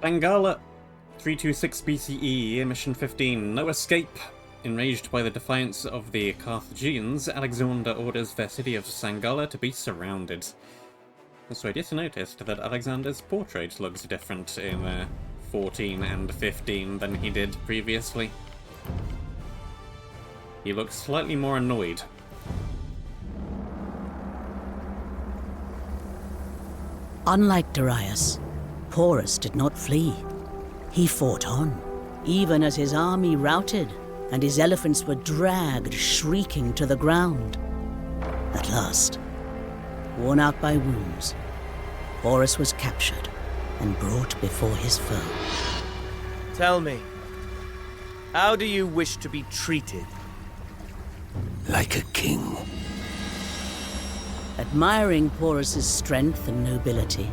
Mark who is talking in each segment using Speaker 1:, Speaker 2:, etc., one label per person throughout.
Speaker 1: Sangala, 326 BCE, Mission 15, no escape. Enraged by the defiance of the Carthaginians, Alexander orders the city of Sangala to be surrounded. So I just noticed that Alexander's portrait looks different in 14 and 15 than he did previously. He looks slightly more annoyed.
Speaker 2: Unlike Darius, Porus did not flee. He fought on, even as his army routed and his elephants were dragged shrieking to the ground. At last, worn out by wounds, Porus was captured and brought before his foe.
Speaker 3: Tell me, how do you wish to be treated?
Speaker 4: Like a king.
Speaker 2: Admiring Porus's strength and nobility,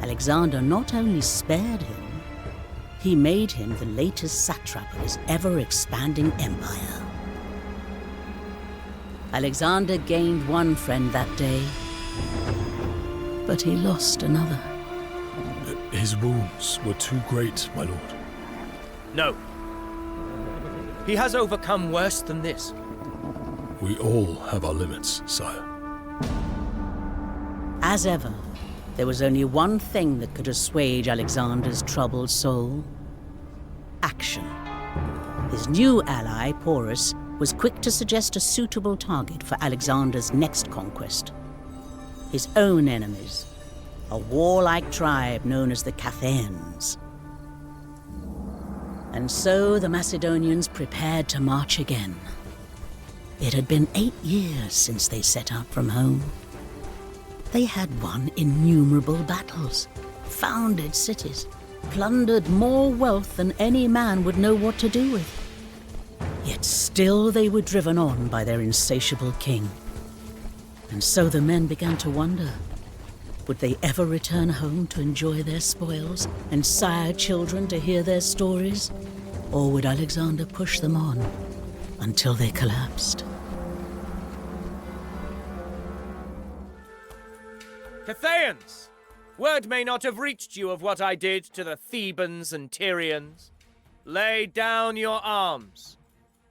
Speaker 2: Alexander not only spared him, he made him the latest satrap of his ever-expanding empire. Alexander gained one friend that day, but he lost another.
Speaker 5: His wounds were too great, my lord.
Speaker 3: No. He has overcome worse than this.
Speaker 5: We all have our limits, sire.
Speaker 2: As ever, there was only one thing that could assuage Alexander's troubled soul: action. His new ally, Porus, was quick to suggest a suitable target for Alexander's next conquest. His own enemies, a warlike tribe known as the Cathaeans. And so the Macedonians prepared to march again. It had been 8 years since they set out from home. They had won innumerable battles, founded cities, plundered more wealth than any man would know what to do with. Yet still they were driven on by their insatiable king. And so the men began to wonder, would they ever return home to enjoy their spoils and sire children to hear their stories? Or would Alexander push them on until they collapsed?
Speaker 3: Cathaeans! Word may not have reached you of what I did to the Thebans and Tyrians. Lay down your arms,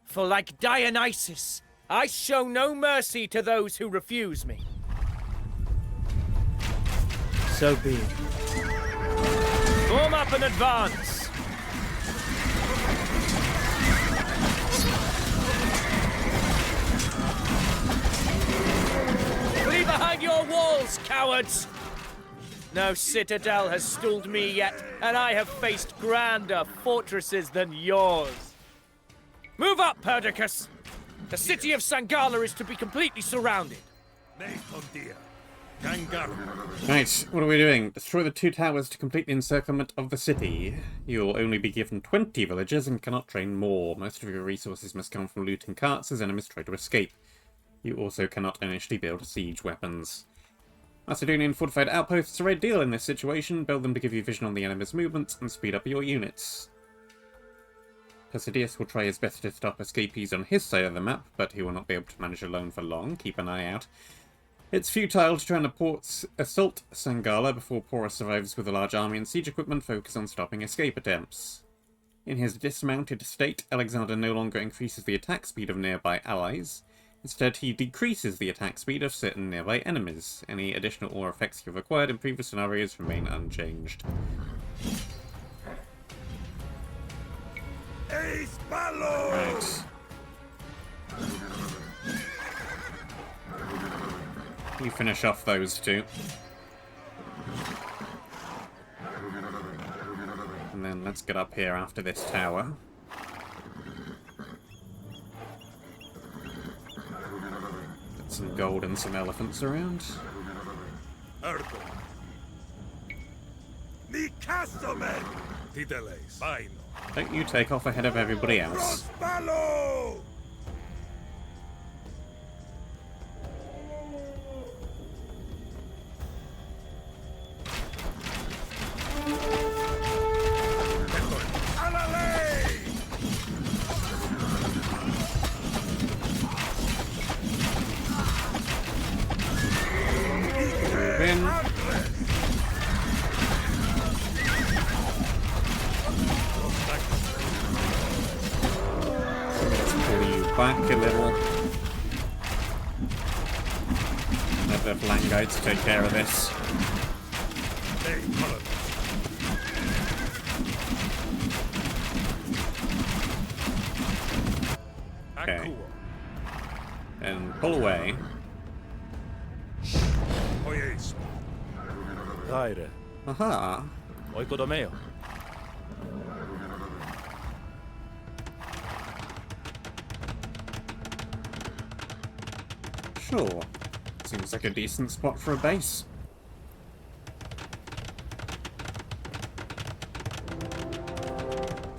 Speaker 3: for like Dionysus, I show no mercy to those who refuse me. So be it. Form up and advance! Flee behind your walls, cowards! No citadel has stalled me yet, and I have faced grander fortresses than yours. Move up, Perdiccas! The city of Sangala is to be completely surrounded.
Speaker 1: Right, what are we doing? Destroy the 2 towers to complete the encirclement of the city. You'll only be given 20 villagers and cannot train more. Most of your resources must come from looting carts as enemies try to escape. You also cannot initially build siege weapons. Macedonian fortified outposts are ideal in this situation. Build them to give you vision on the enemy's movements and speed up your units. Persidius will try his best to stop escapees on his side of the map, but he will not be able to manage alone for long. Keep an eye out. It's futile to try and assault Sangala before Porus arrives with a large army and siege equipment. Focus on stopping escape attempts. In his dismounted state, Alexander no longer increases the attack speed of nearby allies. Instead, he decreases the attack speed of certain nearby enemies. Any additional or effects you've acquired in previous scenarios remain unchanged. Right. You finish off those 2. And then let's get up here after this tower. Get some gold and some elephants around. Don't you take off ahead of everybody else. back a little. Let the Flangites take care of this. Okay. And pull away.
Speaker 5: Raire.
Speaker 1: Aha.
Speaker 5: Oikodomeo.
Speaker 1: Sure. Seems like a decent spot for a base.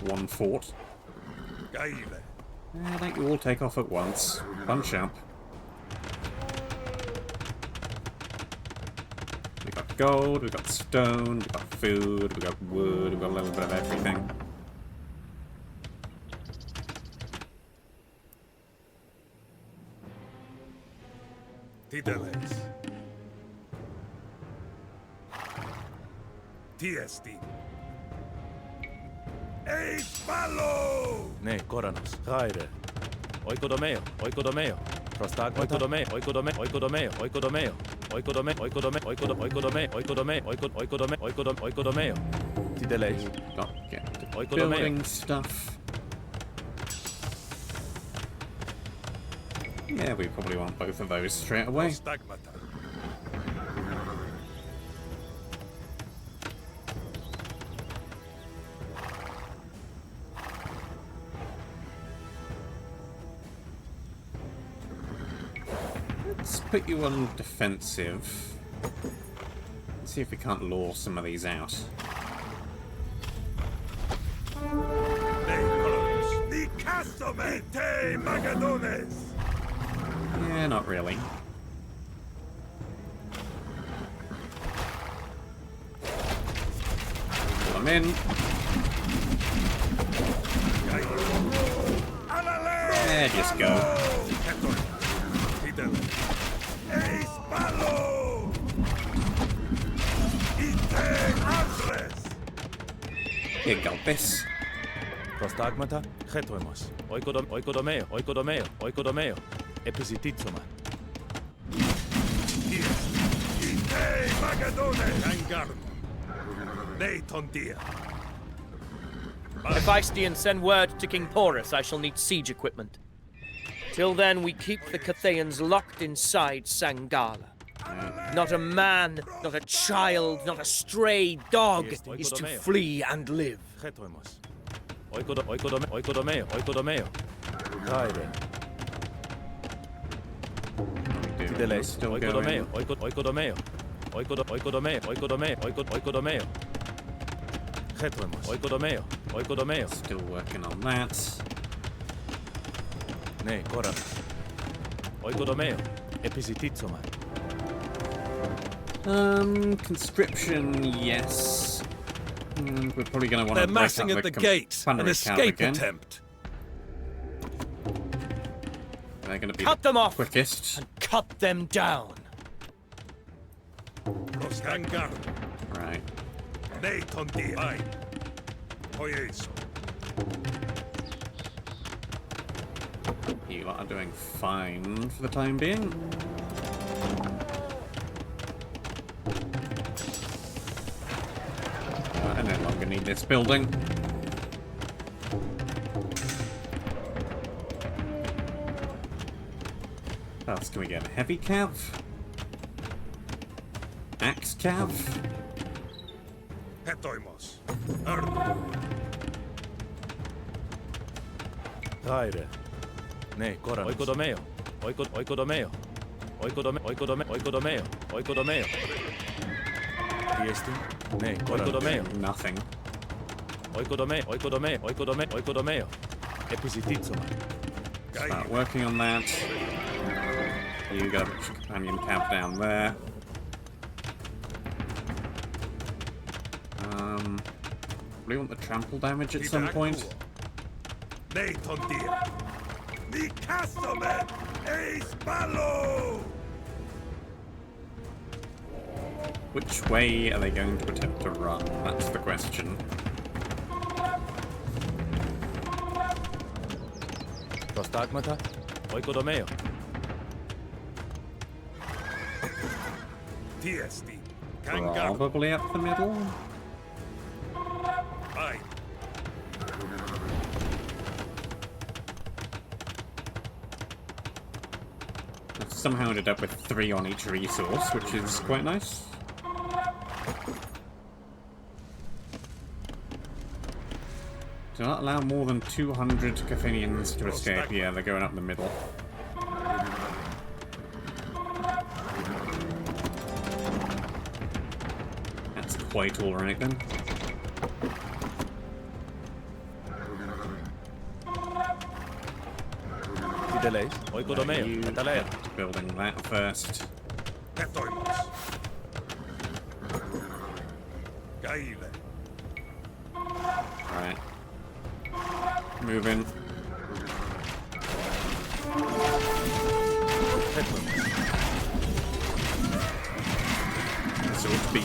Speaker 1: One fort. Don't you all take off at once. Bunch up. We got gold, we got stone, we got food, we got wood, we got a little bit of everything.
Speaker 4: Tideles. Tiesti. Eis palo!
Speaker 5: Ne, Koranos. Raire. Oikodomeo. Oikodomeo. Prostag. Oikodomeo. Oikodomeo. Oikodomeo. Oikodomeo. Oikodome. Oikodome. Oikodome. Oikodome. Oikodome. Oikodome. Tideles.
Speaker 1: Got get to
Speaker 5: Oikodomeo.
Speaker 1: building stuff. Yeah, we probably want both of those straight away.
Speaker 4: Stagmata.
Speaker 1: Let's put you on defensive. Let's see if we can't lure some of these out.
Speaker 4: Nei colonos. Ni castome. Te magadones.
Speaker 1: Yeah, not really. Pull them in. There, just go.
Speaker 4: Eis palo! Ite andres!
Speaker 1: You got this.
Speaker 5: Prostagmata. Chetoemos. Oikodomeo. Oikodomeo. Oikodomeo. Episititsoma.
Speaker 4: Ite magadones! Angarno. Nei tondia.
Speaker 3: If I stay and send word to King Porus, I shall need siege equipment. Till then, we keep the Cathayans locked inside Sangala. Not a man, not a child, not a stray dog is to flee and live.
Speaker 5: Chetoemos. Oikodomeo. Oikodomeo. Raire. Tideles.
Speaker 1: Still
Speaker 5: Oikodomeo.
Speaker 1: going.
Speaker 5: Oikodomeo. Oikodomeo. Oikodomeo. Oikodomeo. Chetoemos. Oikodomeo. Oikodomeo.
Speaker 1: Still working on that.
Speaker 5: Ne, Koranos. Oikodomeo. Episititsoma.
Speaker 1: Conscription, yes. We're probably going to want
Speaker 4: They're
Speaker 1: to
Speaker 4: massing at the gate. An escape attempt.
Speaker 1: They're going to be
Speaker 3: Cut
Speaker 1: the
Speaker 3: them off
Speaker 1: quickest.
Speaker 3: and cut them down.
Speaker 4: Prostangar.
Speaker 1: Right.
Speaker 4: Nei tondia. Vai. Hoyeso.
Speaker 1: You lot are doing fine for the time being. I no longer need this building. What else can we get? A heavy cav? Axe cav?
Speaker 4: Hetoimos.
Speaker 5: Raire. Ne, Koranos. Oikodomeo. Oikodomeo. Oikodomeo. Oikodomeo. Tiesti. Ne, Oikodomeo.
Speaker 1: Nothing.
Speaker 5: Oikodomeo. Episititsoma.
Speaker 1: Start working on that. You got a companion cav down there. We want the trample damage at some point.
Speaker 4: Nei tondia. Ni castome. Eis palo!
Speaker 1: Which way are they going to attempt to run? That's the question.
Speaker 3: Prostagmata, oikodomeo.
Speaker 4: Tiesti. Kangar.
Speaker 1: Probably up the middle.
Speaker 4: Aye.
Speaker 1: I've somehow ended up with 3 on each resource, which is quite nice. Do not allow more than 200 Cathanians to escape. Yeah, they're going up the middle. That's quite alright then.
Speaker 3: Delays, oikodomeo.
Speaker 1: You
Speaker 3: Atalea.
Speaker 1: get building that first.
Speaker 4: Petoimos. Gaile.
Speaker 1: Right. Moving. This ought to be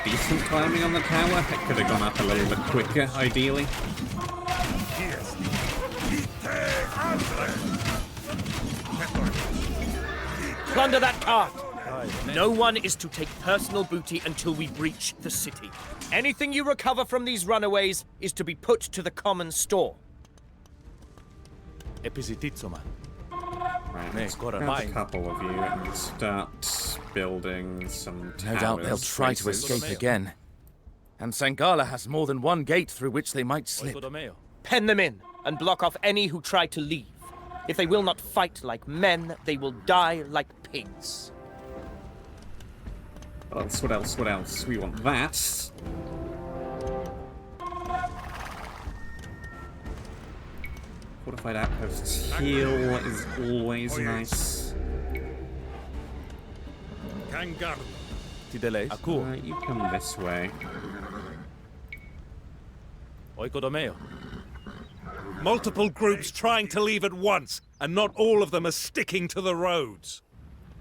Speaker 1: decent climbing on the tower. It could have gone up a little bit quicker, ideally.
Speaker 4: Tiesti. Ite andre. Petoimos.
Speaker 3: Plunder that cart! No one is to take personal booty until we breach the city. Anything you recover from these runaways is to be put to the common store. Episititsoma.
Speaker 1: Right,
Speaker 3: Nee,
Speaker 1: let's
Speaker 3: Cora,
Speaker 1: grab a
Speaker 3: fine.
Speaker 1: couple of you and start building some towers.
Speaker 6: No doubt they'll try to
Speaker 1: places.
Speaker 6: escape again. And Sangala has more than one gate through which they might slip.
Speaker 3: Pen them in and block off any who try to leave. If they will not fight like men, they will die like pigs.
Speaker 1: What else? What else? What else? We want that. Fortified outposts. Heal is always nice.
Speaker 4: Kangar.
Speaker 3: Delays.
Speaker 1: Right, you come this way.
Speaker 3: Oikodomeo.
Speaker 4: Multiple groups trying to leave at once, and not all of them are sticking to the roads.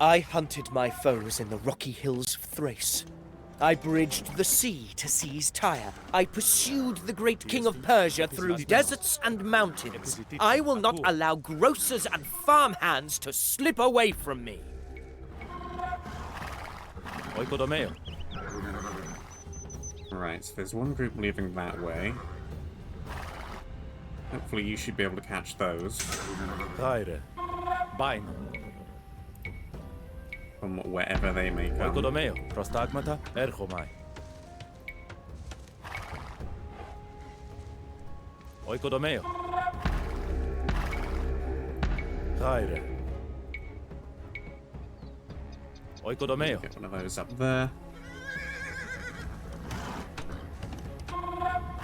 Speaker 3: I hunted my foes in the rocky hills of Thrace. I bridged the sea to seize Tyre. I pursued the great king of Persia through deserts and mountains. I will not allow grocers and farmhands to slip away from me. Oikodomeo.
Speaker 1: Right, so there's one group leaving that way. Hopefully you should be able to catch those
Speaker 3: Tyre. Bain.
Speaker 1: from wherever they may come.
Speaker 3: Oikodomeo. Prostagmata. Erchomai. Oikodomeo. Tyre. Oikodomeo.
Speaker 1: Get one of those up there.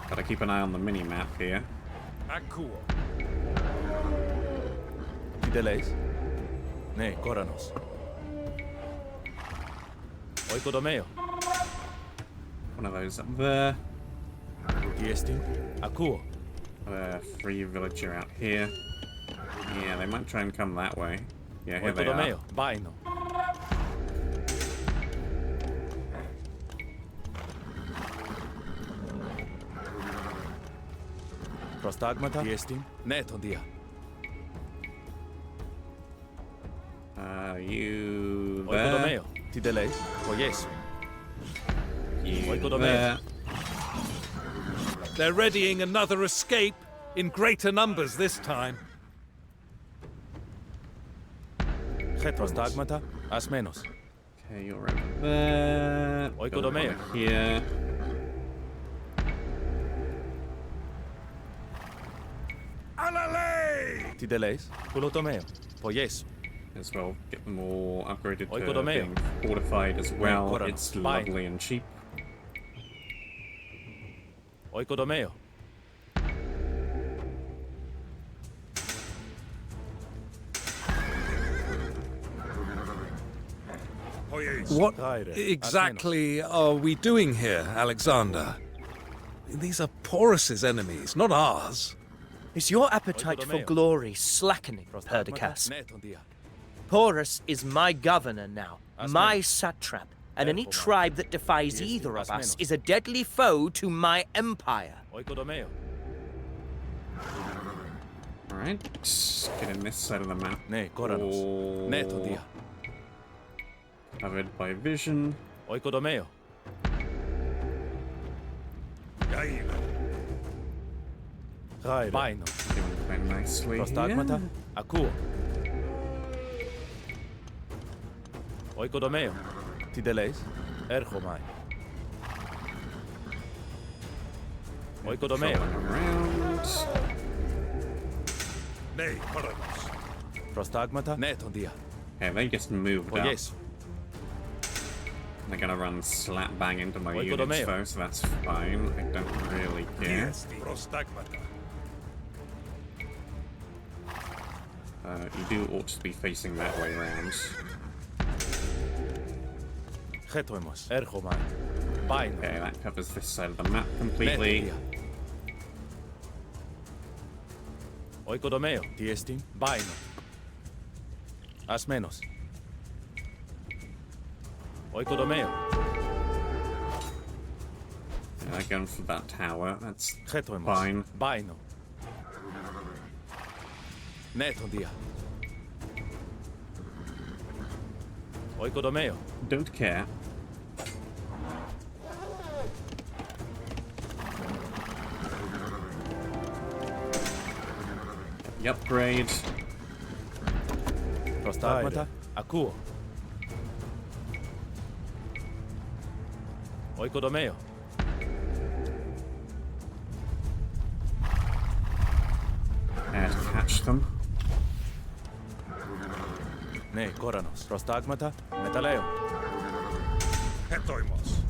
Speaker 1: Gotta keep an eye on the mini-map here.
Speaker 4: Akuo.
Speaker 3: Delays. Ne, Koranos. Oikodomeo.
Speaker 1: One of those up there.
Speaker 3: Tiesti. Akuo.
Speaker 1: Free villager out here. Yeah, they might try and come that way. Yeah, here they are.
Speaker 3: Oikodomeo. Baino. Prostagmata. Tiesti. Netondia.
Speaker 1: You there.
Speaker 3: Oikodomeo. Tidelays. Oyes.
Speaker 1: You
Speaker 3: Oikodomeo.
Speaker 1: there.
Speaker 4: They're readying another escape in greater numbers this time.
Speaker 3: Prostagmata. As menos.
Speaker 1: Okay, you're over there.
Speaker 3: Oikodomeo.
Speaker 1: Over here.
Speaker 4: Alale!
Speaker 3: Tidelays. Pulotomeo. Poyes.
Speaker 1: As well, get them all upgraded to
Speaker 3: Oikodomeo.
Speaker 1: being fortified as well.
Speaker 3: Koran.
Speaker 1: It's
Speaker 3: Bye.
Speaker 1: lovely and cheap.
Speaker 3: Oikodomeo.
Speaker 4: Hoyes.
Speaker 5: What
Speaker 3: Tyre.
Speaker 5: exactly are we doing here, Alexander? These are Porus's enemies, not ours.
Speaker 3: Is your appetite for
Speaker 7: Oikodomeo.
Speaker 3: glory slackening, Perdiccas? Porus is my governor now, my satrap, and any tribe that defies either of us is a deadly foe to my empire.
Speaker 1: Alright, get in this side of the map.
Speaker 6: Ne, Koranos. Ne, Tondia.
Speaker 1: Covered by vision.
Speaker 6: Oikodomeo. Paino.
Speaker 1: Doing quite nicely
Speaker 6: Prostagmata.
Speaker 1: here.
Speaker 6: Akuo. Oikodomeo. Tideleis. Erchomai. Oikodomeo.
Speaker 1: Trolling around.
Speaker 4: Ne, Koranos.
Speaker 6: Prostagmata. Ne, Tondia.
Speaker 1: Okay, they just moved up.
Speaker 6: Oyes.
Speaker 1: They're gonna run slap bang into my
Speaker 6: Oikodomeo.
Speaker 1: units though, so that's fine. I don't really care.
Speaker 4: Prostagmata.
Speaker 1: You do ought to be facing that way round.
Speaker 6: Chetoimos. Erchomai. Paino.
Speaker 1: Okay, that covers this side of the map
Speaker 6: Ne,
Speaker 1: completely.
Speaker 6: Tondia. Oikodomeo. Tiestin. Paino. Asmenos. Oikodomeo.
Speaker 1: Yeah, they're going for that tower. That's
Speaker 6: Chetoimos.
Speaker 1: fine.
Speaker 6: Paino. Ne, Tondia. Oikodomeo.
Speaker 1: Don't care. The upgrade.
Speaker 6: Prostagmata. Akuo. Oikodomeo.
Speaker 1: To catch them.
Speaker 6: Ne, Koranos. Prostagmata. Metaleo.
Speaker 4: Hetoimos.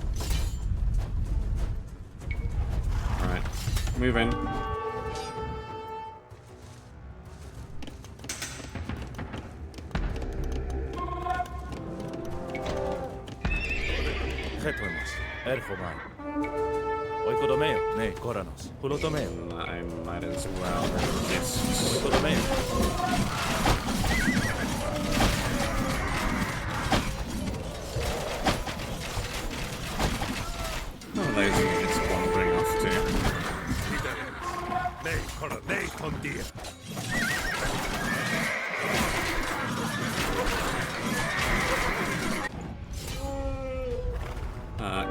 Speaker 1: Alright, move in.
Speaker 6: Chetoimos. Erchomai. Oikodomeo. Ne, Koranos. Hulotomeo.
Speaker 1: I might as well just...
Speaker 6: Oikodomeo.
Speaker 1: Oh, those units wandering off to.
Speaker 4: Ne, Koranos. Ne, Tondia.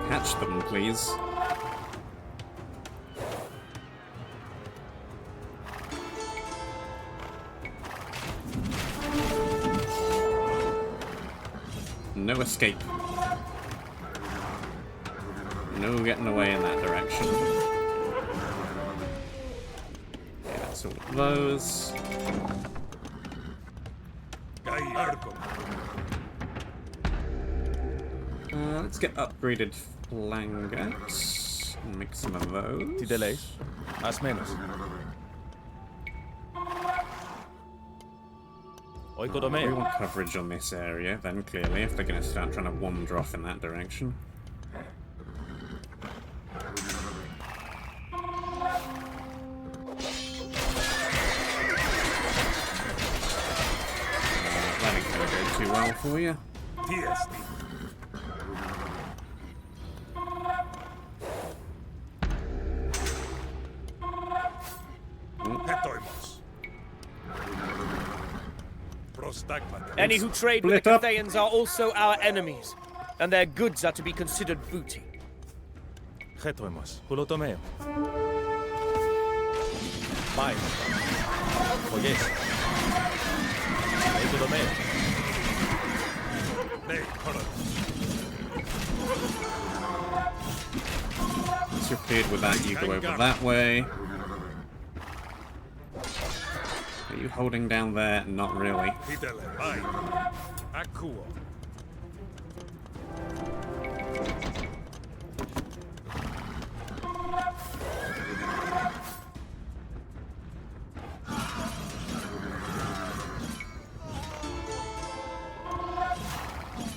Speaker 1: Catch them, please. No escape. No getting away in that direction. Okay, that's all of those. Let's get upgraded flangers and make some of those.
Speaker 6: Tideleis. Asmenos.
Speaker 1: We
Speaker 6: Oikodomeo.
Speaker 1: want coverage on this area, then clearly, if they're going to start trying to wander off in that direction. That ain't going to go too well for you.
Speaker 4: Tiesti. Hetoimos. Prostagmata.
Speaker 3: Any who trade with
Speaker 1: Split
Speaker 3: the
Speaker 1: up.
Speaker 3: Cathayans are also our enemies, and their goods are to be considered booty.
Speaker 6: Chetoimos. Hulotomeo. Paino. Oyes. Oikodomeo.
Speaker 4: Ne, Koranos.
Speaker 1: Once you're cleared with that, you go over that way. Are you holding down there? Not really.
Speaker 4: Fidele. Ai. Akuo.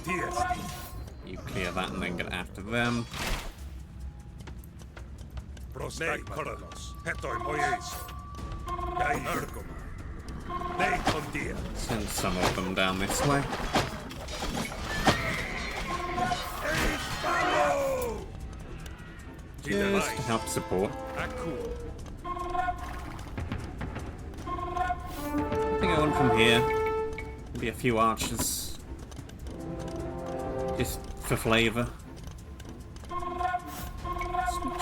Speaker 4: Tiesti.
Speaker 1: You clear that and then get after them.
Speaker 4: Ne, Koranos. Hetoimos. Gai Ergoma. Ne, Tondia.
Speaker 1: Send some of them down this way.
Speaker 4: Bravo!
Speaker 1: Just to help support.
Speaker 4: Akuo.
Speaker 1: Nothing on from here. Maybe a few archers. Just for flavour.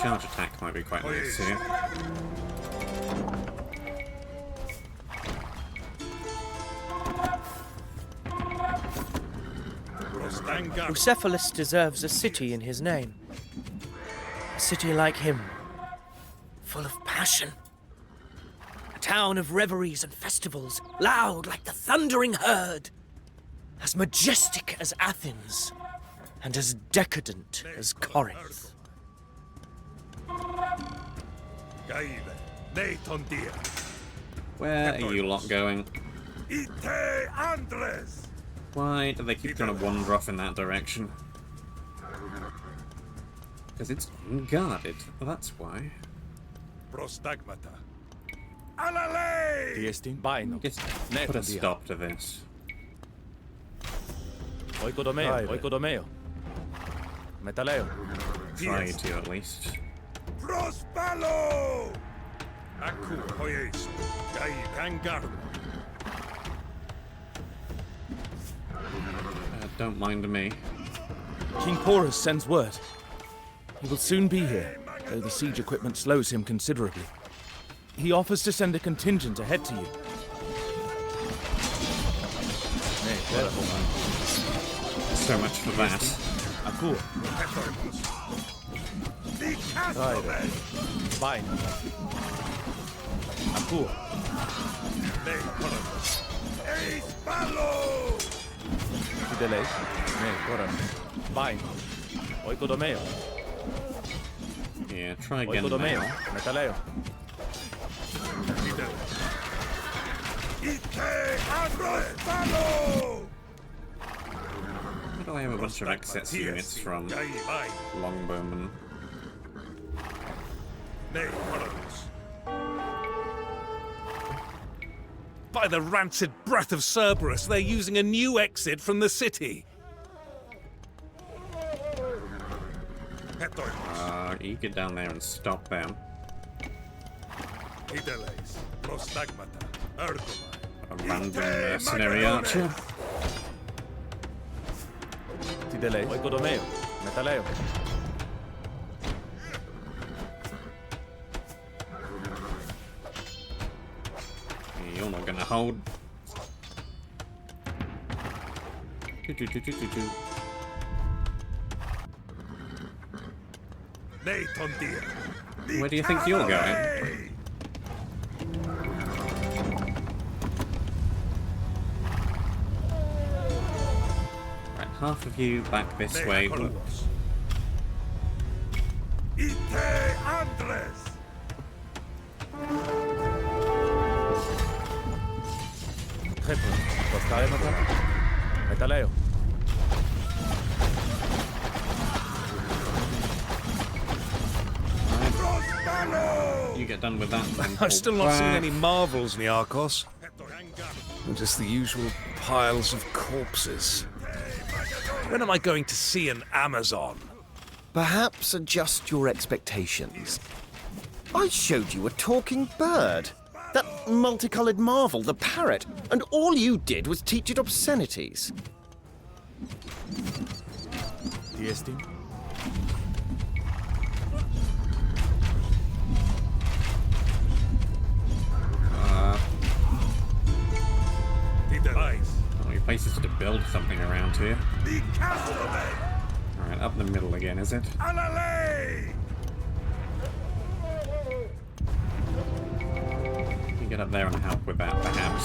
Speaker 1: Charge attack might be quite nice here.
Speaker 3: Bucephalus deserves a city in his name. A city like him, full of passion. A town of reveries and festivals, loud like the thundering herd. As majestic as Athens, and as decadent as Corinth.
Speaker 1: Where are you lot going? Why do they keep trying to wander off in that direction? Because it's unguarded. Well, that's why. Just put a stop to this.
Speaker 6: Oikodomeo. Metaleo.
Speaker 1: Try to, at least. Don't mind me.
Speaker 6: King Porus sends word. He will soon be here, though the siege equipment slows him considerably. He offers to send a contingent ahead to you.
Speaker 1: So much for that.
Speaker 6: Akur. Fine. Akur. Fideles. Fine. Oikodomeo.
Speaker 1: Yeah, try again.
Speaker 6: Oikodomeo.
Speaker 1: Now.
Speaker 6: Metaleo.
Speaker 1: Why do I have a bunch of excess units from Longbowmen?
Speaker 4: By the rancid breath of Cerberus, they're using a new exit from the city.
Speaker 1: You get down there and stop them. A random mercenary archer.
Speaker 6: Fideles. Oikodomeo. Metaleo.
Speaker 1: You're not gonna hold. Where do you think you're going? Right, half of you back this way.
Speaker 6: Metaleo.
Speaker 1: You get done with that. Then
Speaker 4: I've still not seen
Speaker 1: back.
Speaker 4: any marvels, Niarchos. Just the usual piles of corpses. When am I going to see an Amazon?
Speaker 7: Perhaps adjust your expectations. I showed you a talking bird. That multicolored marvel, the parrot, and all you did was teach it obscenities.
Speaker 6: Diestin.
Speaker 1: How many places to build something around here? Alright, up the middle again, is it? You get up there and help with that, perhaps.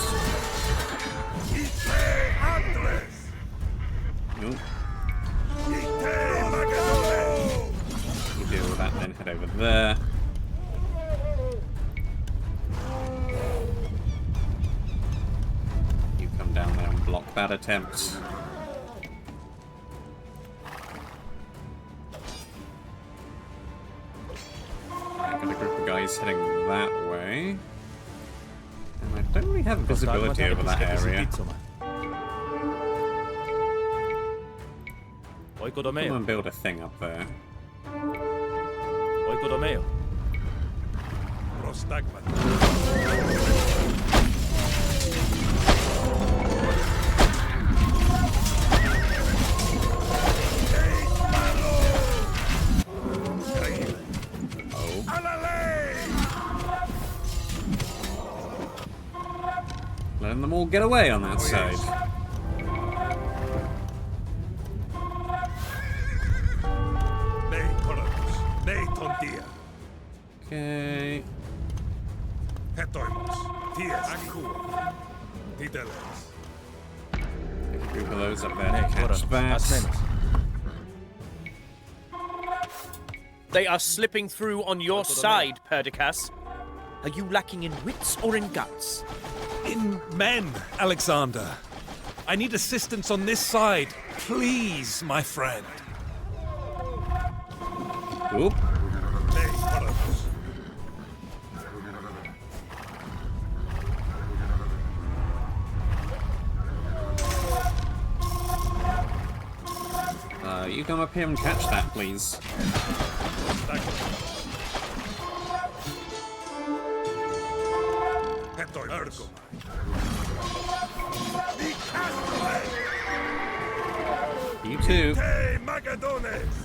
Speaker 1: Nope. You deal with that, then head over there. You come down there and block that attempt. I've got a group of guys heading that way. And I don't really have visibility over that area. Come and build a thing up there. Letting them all get away on that side. Okay. Take a group of those up there to catch that.
Speaker 3: They are slipping through on your side, Perdiccas. Are you lacking in wits or in guts?
Speaker 5: In men, Alexander. I need assistance on this side. Please, my friend.
Speaker 1: Oop. You come up here and catch that, please. You too.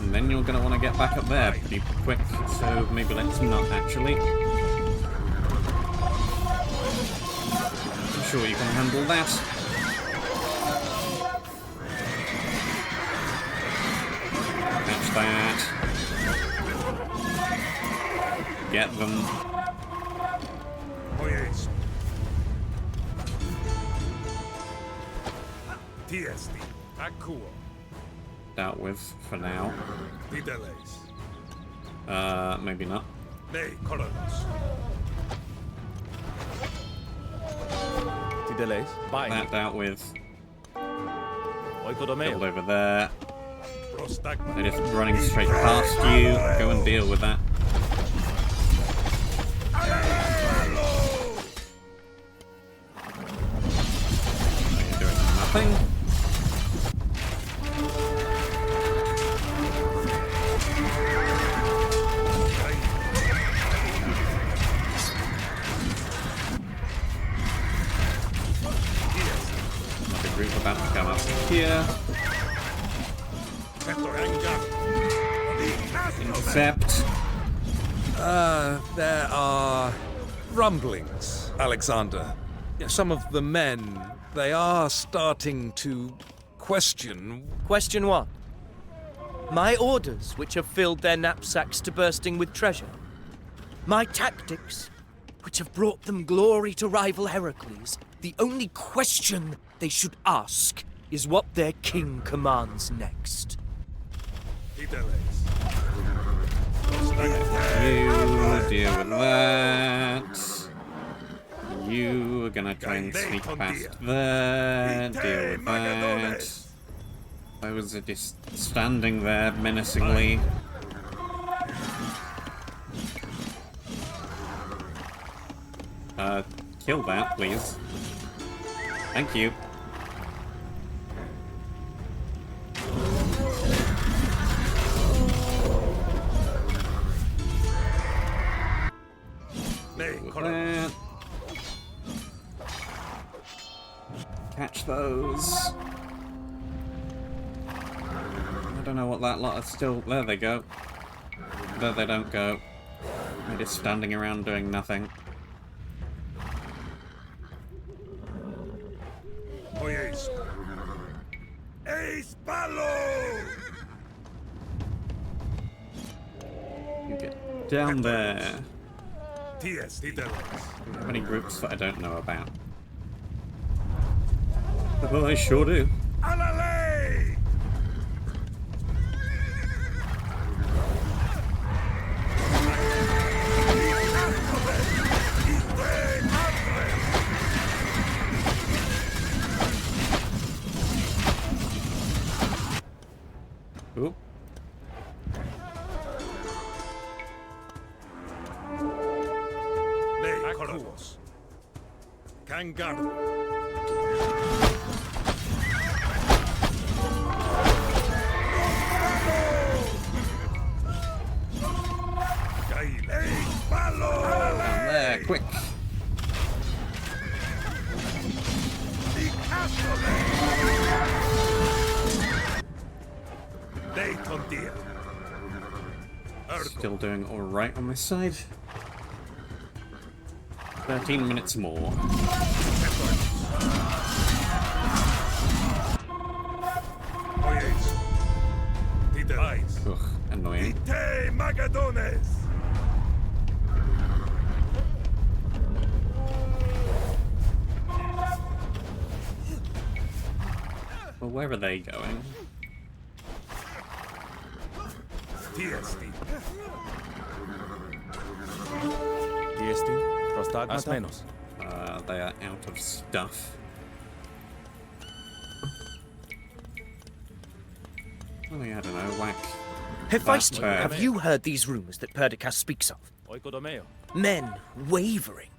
Speaker 1: And then you're going to want to get back up there pretty quick, so maybe let's not actually. I'm sure you can handle that. Catch that. Get them. Dealt with for now. Maybe not. That dealt with. Killed over there. They're just running straight past you. Go and deal with that. You're doing nothing. Another group about to come up here. Intercept.
Speaker 5: There are rumblings, Alexander. Some of the men, they are starting to question.
Speaker 3: Question what? My orders, which have filled their knapsacks to bursting with treasure? My tactics, which have brought them glory to rival Heracles? The only question they should ask is what their king commands next.
Speaker 1: You deal with that. You are gonna try and sneak past there. Deal with that. Those are just standing there menacingly. Kill that, please. Thank you. That. Catch those. I don't know what that lot is still. There they go. There they don't go. They're just standing around doing nothing. You get down there. Do you have any groups that I don't know about? Well, I sure do. Oop. Down there, quick. still doing alright on this side. 13 minutes more. Ugh, annoying. Well, where are they going?
Speaker 6: Más menos.
Speaker 1: They are out of stuff. Oh, I don't know, whack.
Speaker 3: Hephaestion,
Speaker 1: That,
Speaker 3: have you heard these rumors that Perdiccas speaks of?
Speaker 6: Oikodomeo.
Speaker 3: Men wavering.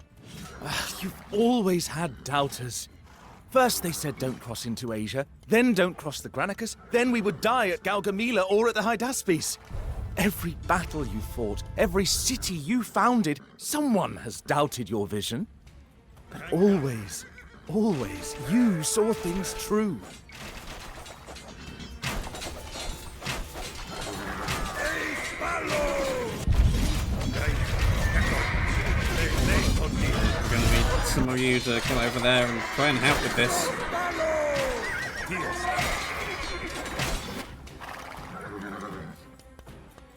Speaker 6: You've always had doubters. First they said don't cross into Asia, then don't cross the Granicus, then we would die at Galgamela or at the Hydaspes. Every battle you fought, every city you founded, someone has doubted your vision. But always, always, you saw things true.
Speaker 1: We're gonna need some of you to come over there and try and help with this.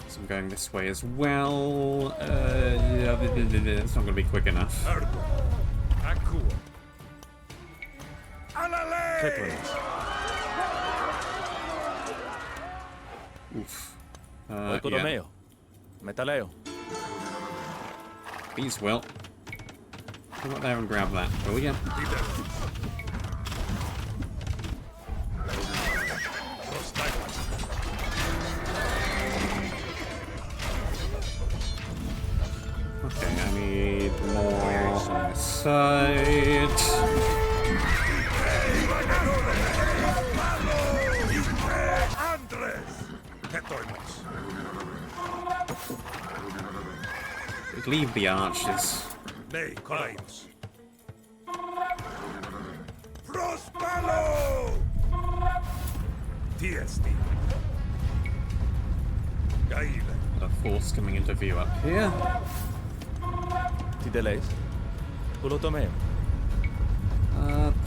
Speaker 1: So I'm going this way as well. Yeah, it's not gonna be quick enough. Oof. Yeah.
Speaker 6: Oikodomeo. Metaleo.
Speaker 1: These will. Come up there and grab that, will ya? Okay, I need more on this side. Leave the archers. The force coming into view up here.
Speaker 6: Tideles. Culotomeo.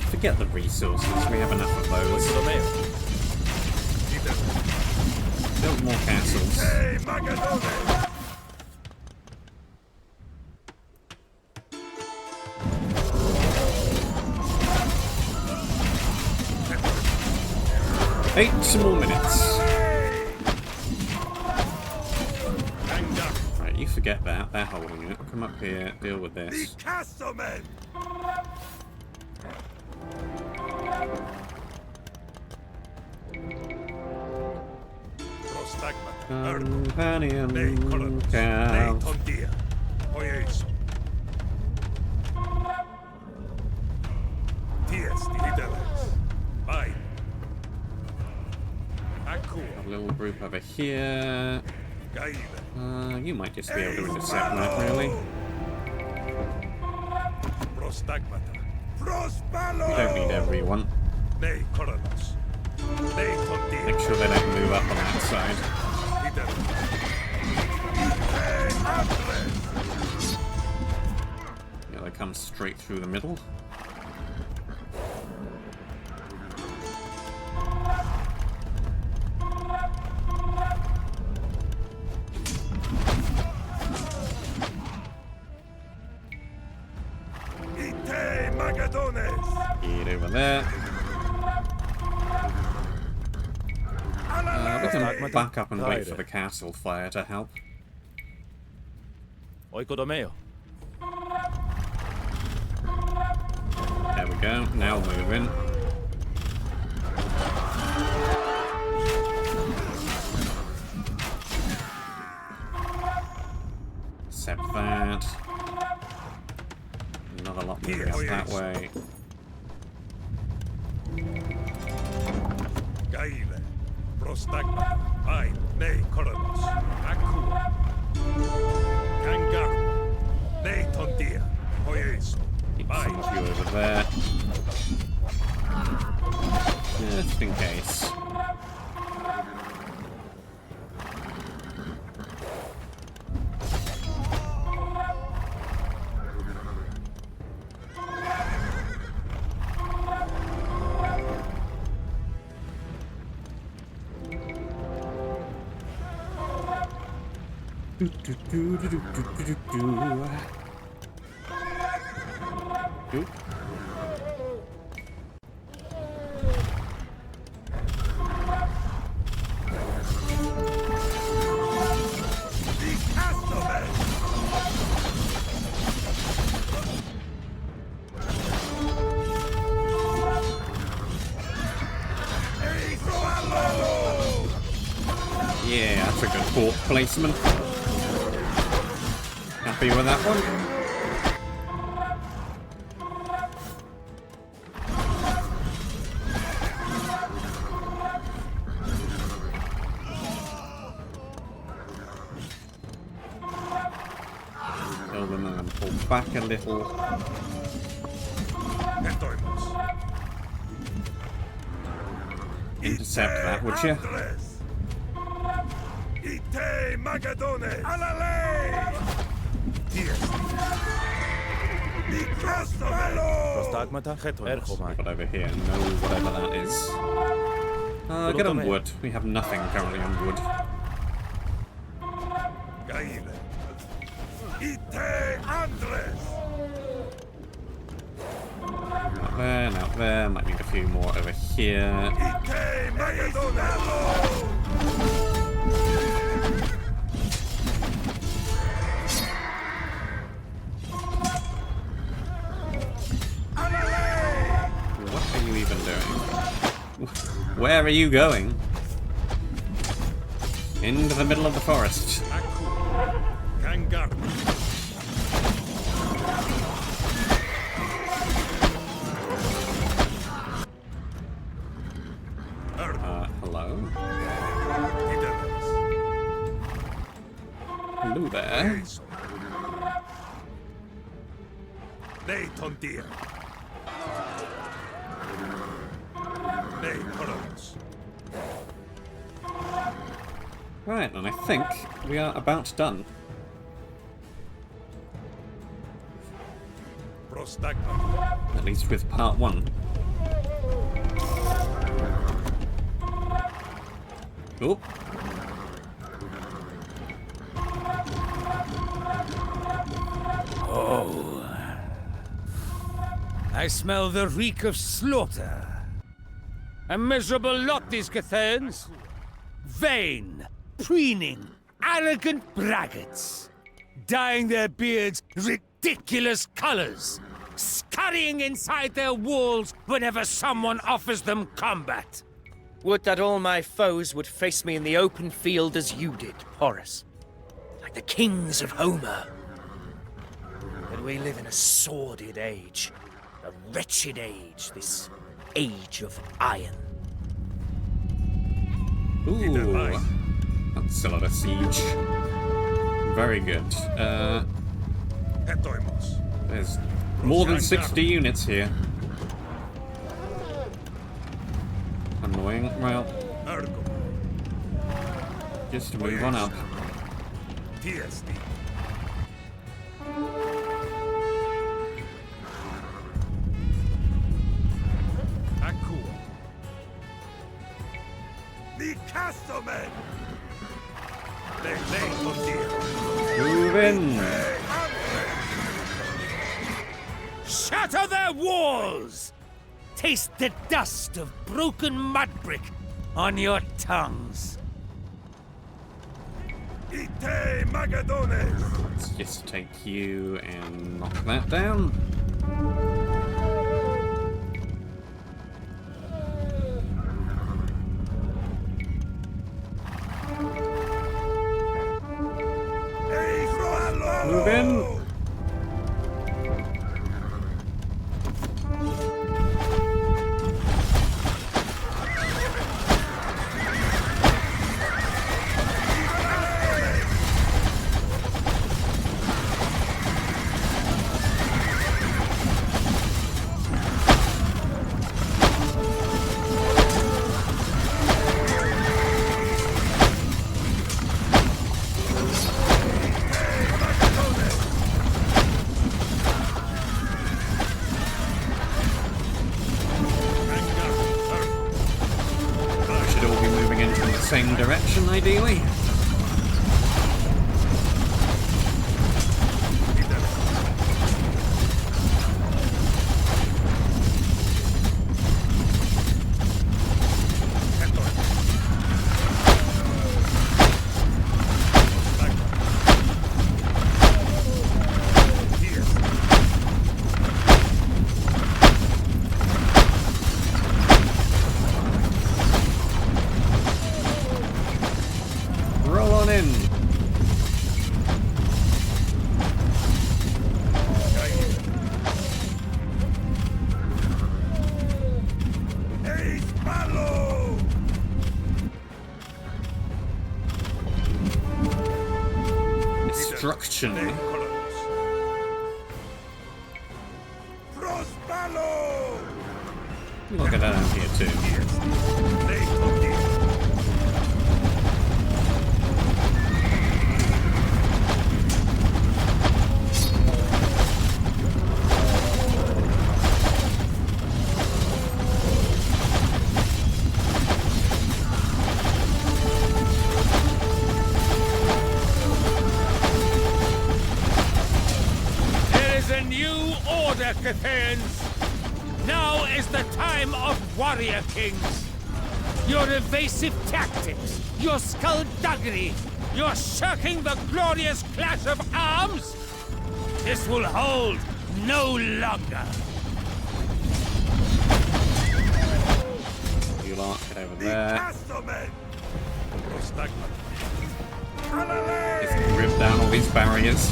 Speaker 1: Forget the resources. We have enough of those.
Speaker 6: Oikodomeo.
Speaker 1: Build more castles. Some more minutes. Right, you forget that. They're holding it. Come up here, deal with this. Companion cow. A little group over here. You might just be able to intercept that, really. We don't need everyone. Make sure they don't move up on that side. Yeah, they come straight through the middle. Get over there. We can back up and wait for the castle fire to help.
Speaker 6: Oikodomeo.
Speaker 1: There we go. Now moving. Accept that. Another lot moving up that way. Keep some of you over there. Just in case. Oop. Yeah, that's a good port placement. Happy with that one? Kill them and then pull back a little. Intercept that, would you?
Speaker 6: Prostagmata, Erchomai.
Speaker 1: Got over here, no, whatever that is. Get on wood. We have nothing currently on wood. Out there. Might need a few more over here. What are you even doing? Where are you going? Into the middle of the forest. Hello? Hello there. Right, and I think we are about done. At least with part 1. Oop.
Speaker 8: Oh. I smell the reek of slaughter. A miserable lot, these Cathains. Vain, preening, arrogant braggarts. Dyeing their beards ridiculous colors. Scurrying inside their walls whenever someone offers them combat.
Speaker 3: Would that all my foes would face me in the open field as you did, Horus. Like the kings of Homer. But we live in a sordid age. A wretched age, this age of iron.
Speaker 1: Ooh. That's still at a siege. Very good. There's more than 60 units here. Annoying. Well, just move on up. Move in.
Speaker 8: Shatter their walls! Taste the dust of broken mud brick on your tongues.
Speaker 1: Let's just take you and knock that down. Move in. Same direction, ideally. destruction. Look at that out here too.
Speaker 8: There is a new order, Cathans. Now is the time of warrior kings. Your evasive tactics, your skullduggery, your shirking the glorious clash of arms. This will hold no longer.
Speaker 1: You lot, get over there. Just rip down all these barriers.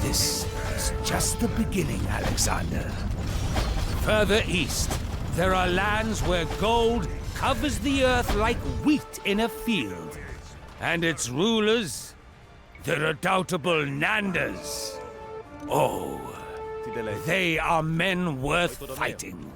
Speaker 8: This is just the beginning, Alexander. Further east, there are lands where gold covers the earth like wheat in a field. And its rulers, the redoubtable Nanders. Oh, they are men worth fighting.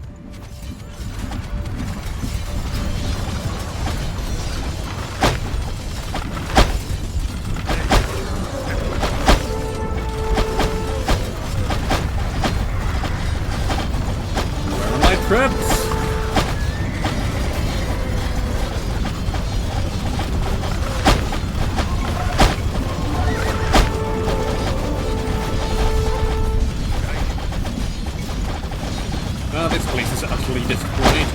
Speaker 1: Where are my traps? Oh, this place is utterly destroyed.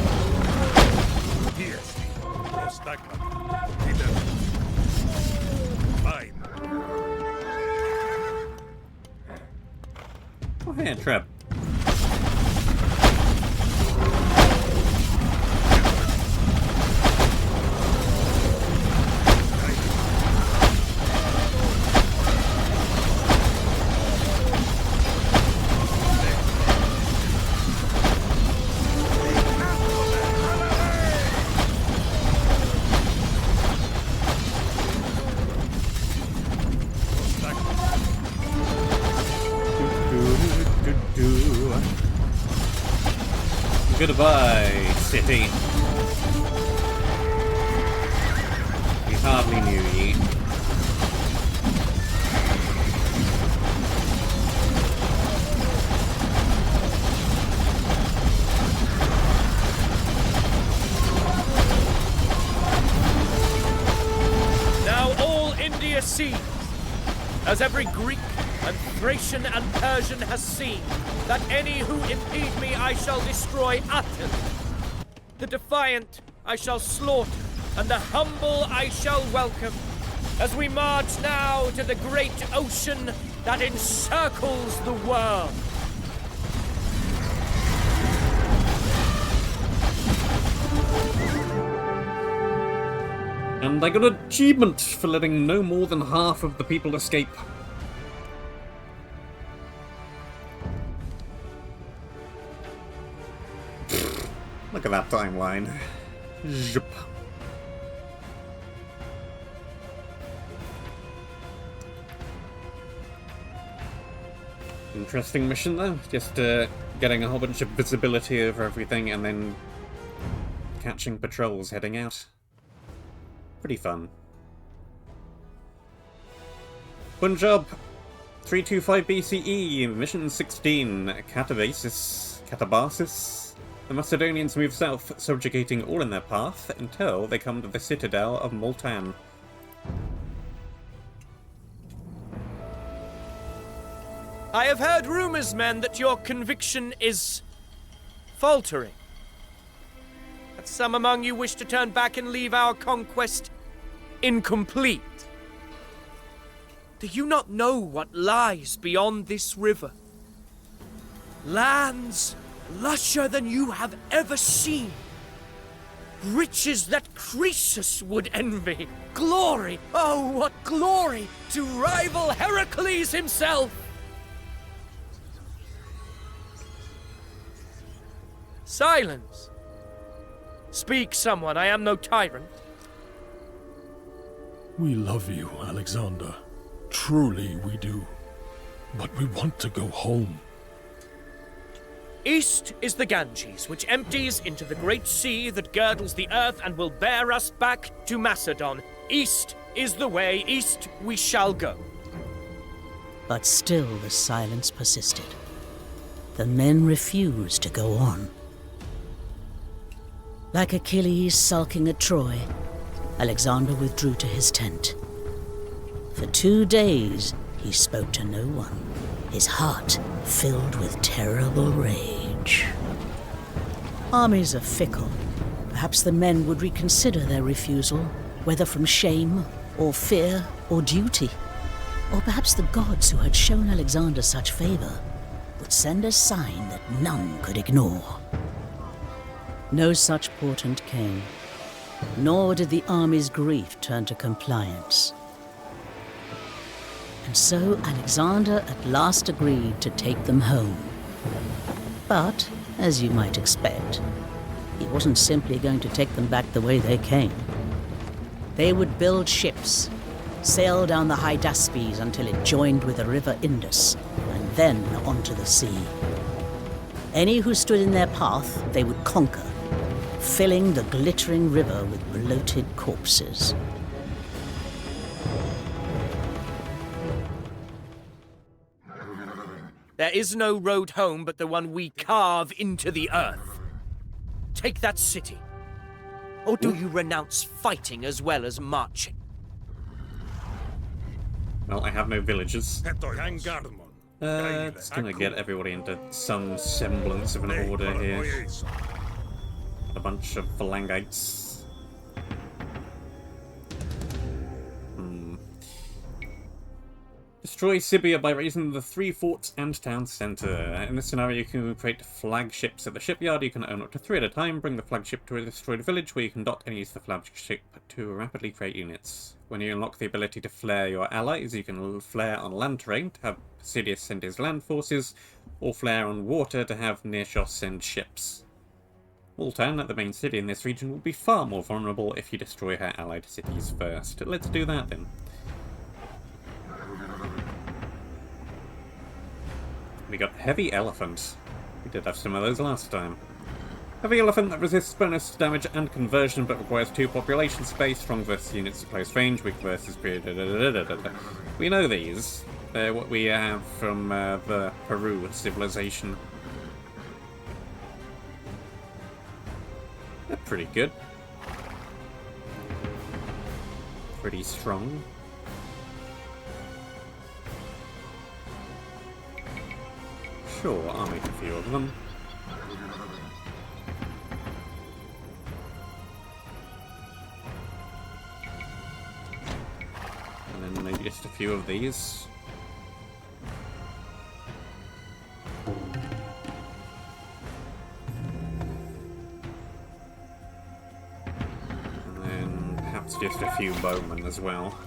Speaker 1: Oh, hey, a trap. Goodbye, city. We hardly knew ye.
Speaker 3: Now all India sees, as every Greek and Thracian and Persian has seen, that any who impede me I shall destroy utterly. The defiant I shall slaughter, and the humble I shall welcome, as we march now to the great ocean that encircles the world.
Speaker 1: And I got an achievement for letting no more than half of the people escape. Look at that timeline. Zhup. Interesting mission though, just getting a whole bunch of visibility over everything and then catching patrols heading out. Pretty fun. Punjab 325 BCE, mission 16, Katabasis. The Macedonians move south, subjugating all in their path until they come to the citadel of Multan.
Speaker 3: I have heard rumors, men, that your conviction is faltering. That some among you wish to turn back and leave our conquest incomplete. Do you not know what lies beyond this river? Lands lusher than you have ever seen. Riches that Croesus would envy. Glory, oh what glory, to rival Heracles himself. Silence! Speak, someone. I am no tyrant.
Speaker 9: We love you, Alexander. Truly we do. But we want to go home.
Speaker 3: East is the Ganges, which empties into the great sea that girdles the earth and will bear us back to Macedon. East is the way. East we shall go.
Speaker 2: But still the silence persisted. The men refused to go on. Like Achilles sulking at Troy, Alexander withdrew to his tent. For 2 days, he spoke to no one, his heart filled with terrible rage. Armies are fickle. Perhaps the men would reconsider their refusal, whether from shame, or fear, or duty. Or perhaps the gods who had shown Alexander such favor would send a sign that none could ignore. No such portent came, nor did the army's grief turn to compliance. And so Alexander at last agreed to take them home. But, as you might expect, he wasn't simply going to take them back the way they came. They would build ships, sail down the Hydaspes until it joined with the river Indus, and then onto the sea. Any who stood in their path they would conquer, filling the glittering river with bloated corpses.
Speaker 3: There is no road home but the one we carve into the earth. Take that city. Or do you renounce fighting as well as marching?
Speaker 1: Well, I have no villagers. It's gonna get everybody into some semblance of an order here. A bunch of phalangites. Destroy Sibia by raising the 3 forts and town centre. In this scenario, you can create flagships at the shipyard. You can own up to 3 at a time. Bring the flagship to a destroyed village where you can dock and use the flagship to rapidly create units. When you unlock the ability to flare your allies, you can flare on land terrain to have Sidious send his land forces, or flare on water to have Nearshos send ships. Waltown, the main city in this region, will be far more vulnerable if you destroy her allied cities first. Let's do that then. We got Heavy Elephant. We did have some of those last time. Heavy Elephant that resists bonus damage and conversion but requires 2 population space, strong versus units at close range, weak versus period. We know these. They're what we have from the Peru civilization. They're pretty good. Pretty strong. Sure, I'll make a few of them. And then maybe just a few of these. And then perhaps just a few bowmen as well.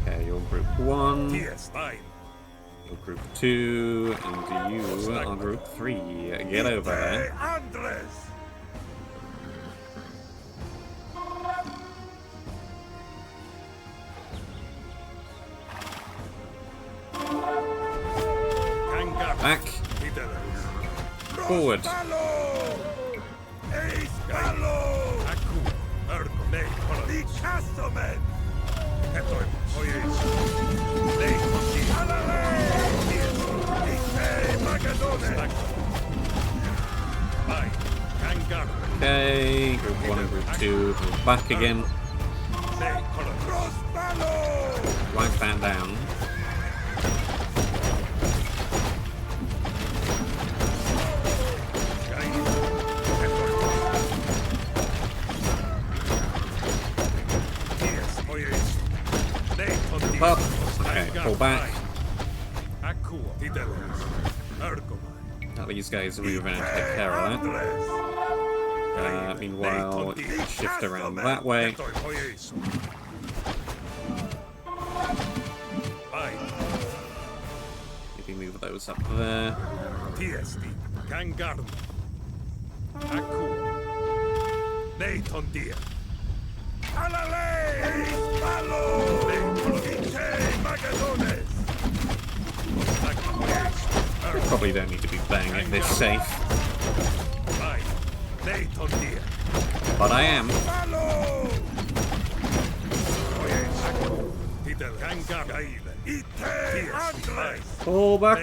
Speaker 1: Okay, you're group 1. You're group 2, and you are group 3. Get over there. Back. Forward. Okay, group 1 and group 2, move back again. Wipe that down. Up. Okay, pull back. Now these guys are moving and take care of that. Meanwhile, shift around that way. those up there.
Speaker 5: Tiesti, Kangarm. Aku. Neitondia. Alale! Palo! Ite Magadones!
Speaker 1: Probably don't need to be playing it this safe.
Speaker 5: Neitondia.
Speaker 1: But I am.
Speaker 5: Palo! Tidel Kangar. Ite Andres!
Speaker 1: Fall back.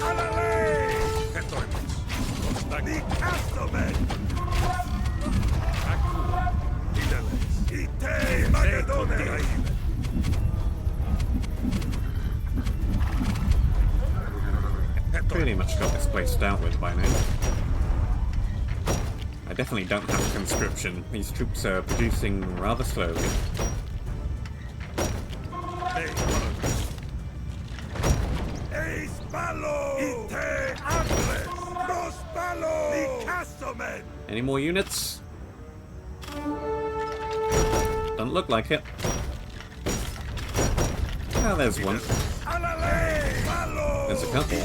Speaker 5: Alale! Hetoimus. Ni Castomen! Aku. Tideles. Ite Magadones!
Speaker 1: Pretty much got this place dealt with by now. I definitely don't have conscription. These troops are producing rather slowly. Any more units? Doesn't look like it. Oh, there's one. There's a couple.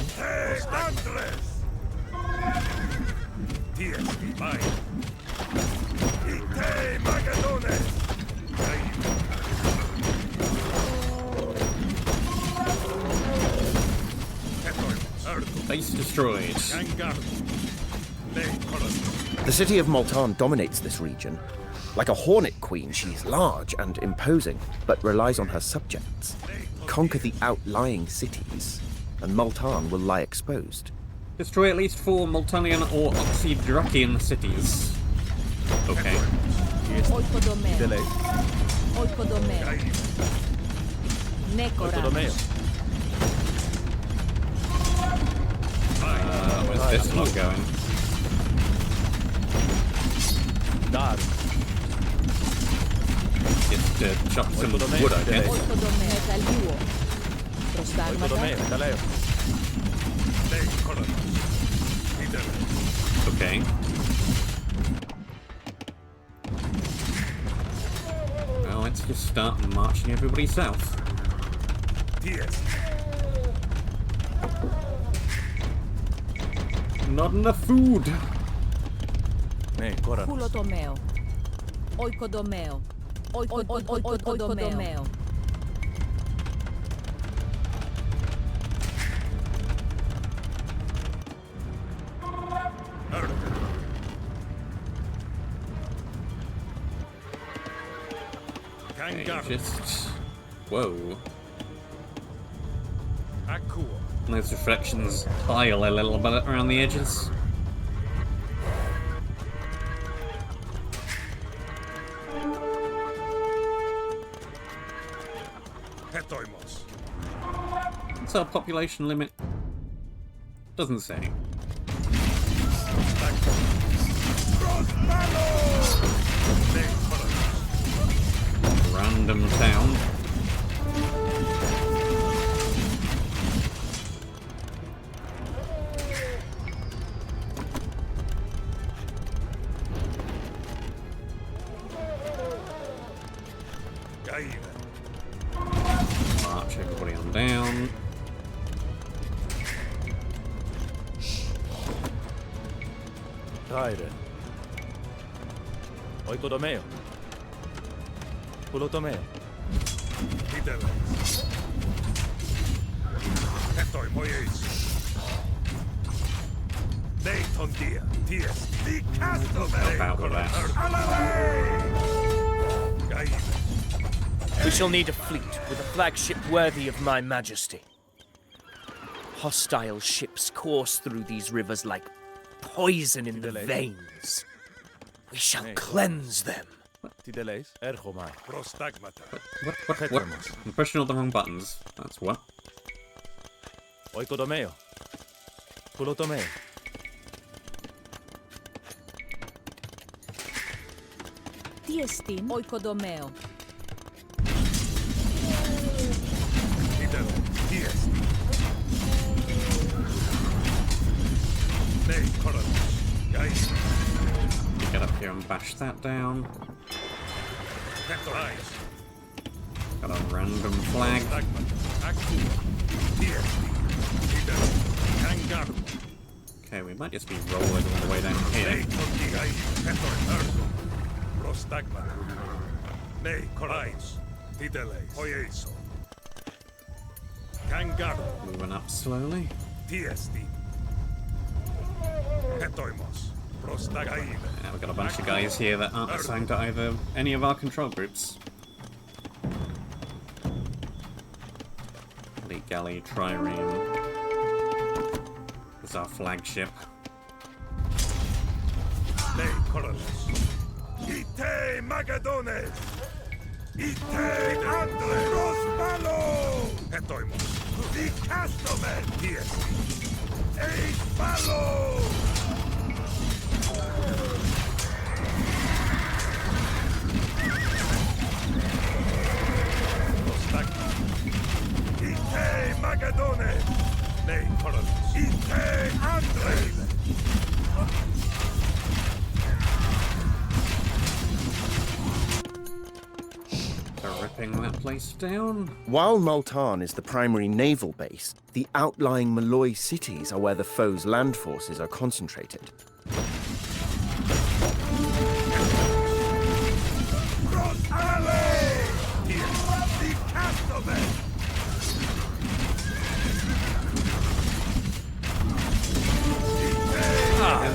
Speaker 1: Base destroyed.
Speaker 7: The city of Multan dominates this region. Like a hornet queen, she's large and imposing, but relies on her subjects. Conquer the outlying cities, and Multan will lie exposed.
Speaker 1: Destroy at least 4 Multanian or Oxydrakian cities. Okay. Where's this lot going? Just to chop some wood, I guess. Okay. Well, let's just start marching everybody south. Not enough food.
Speaker 10: Kulotomeo. Oikodomeo. Oikodomeo.
Speaker 1: Okay, just... Whoa. And those reflections tile a little bit around the edges. What's our population limit? Doesn't say. Random town. March everybody on down.
Speaker 6: Taire. Oikodomeo. Kulotomeo.
Speaker 1: About with that.
Speaker 3: We shall need a fleet with a flagship worthy of my majesty. Hostile ships course through these rivers like poison in the veins. We shall cleanse them.
Speaker 1: What? I'm pushing all the wrong buttons. That's what.
Speaker 6: Oikodomeo. Kulotomeo.
Speaker 10: Tiestin. Oikodomeo.
Speaker 1: Get up here and bash that down. Got a random flag. Okay, we might just be rolling all the way down here. Moving up slowly. Yeah, we've got a bunch of guys here that aren't assigned to either any of our control groups. Elite Galley, Trireme. This is our flagship.
Speaker 11: Ite Magadones! Ite Andre Rospalo! Etoimos! Di Castomen! Diesti! Eis Palo! Ite Magadones! Nei Coronas! Ite Andre!
Speaker 1: Ripping that place down.
Speaker 7: While Multan is the primary naval base, the outlying Malloy cities are where the foe's land forces are concentrated.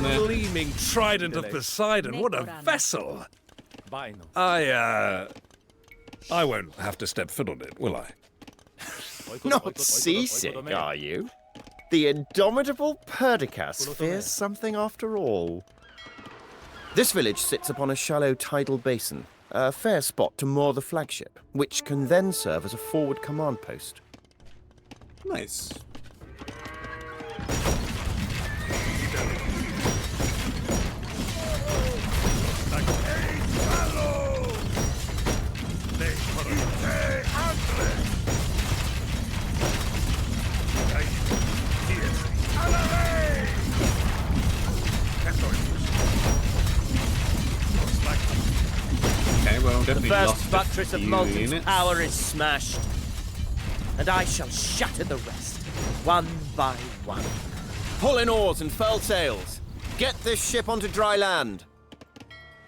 Speaker 4: The gleaming trident of Poseidon, what a vessel! I won't have to step foot on it, will I?
Speaker 7: Not seasick, are you? The indomitable Perdiccas fears something after all. This village sits upon a shallow tidal basin, a fair spot to moor the flagship, which can then serve as a forward command post.
Speaker 1: Nice. Okay, well,
Speaker 3: The
Speaker 1: definitely
Speaker 3: first
Speaker 1: lost
Speaker 3: buttress
Speaker 1: a
Speaker 3: of
Speaker 1: few
Speaker 3: Molten's
Speaker 1: units.
Speaker 3: power is smashed, and I shall shatter the rest, one by one.
Speaker 7: Pull in oars and furl sails. Get this ship onto dry land.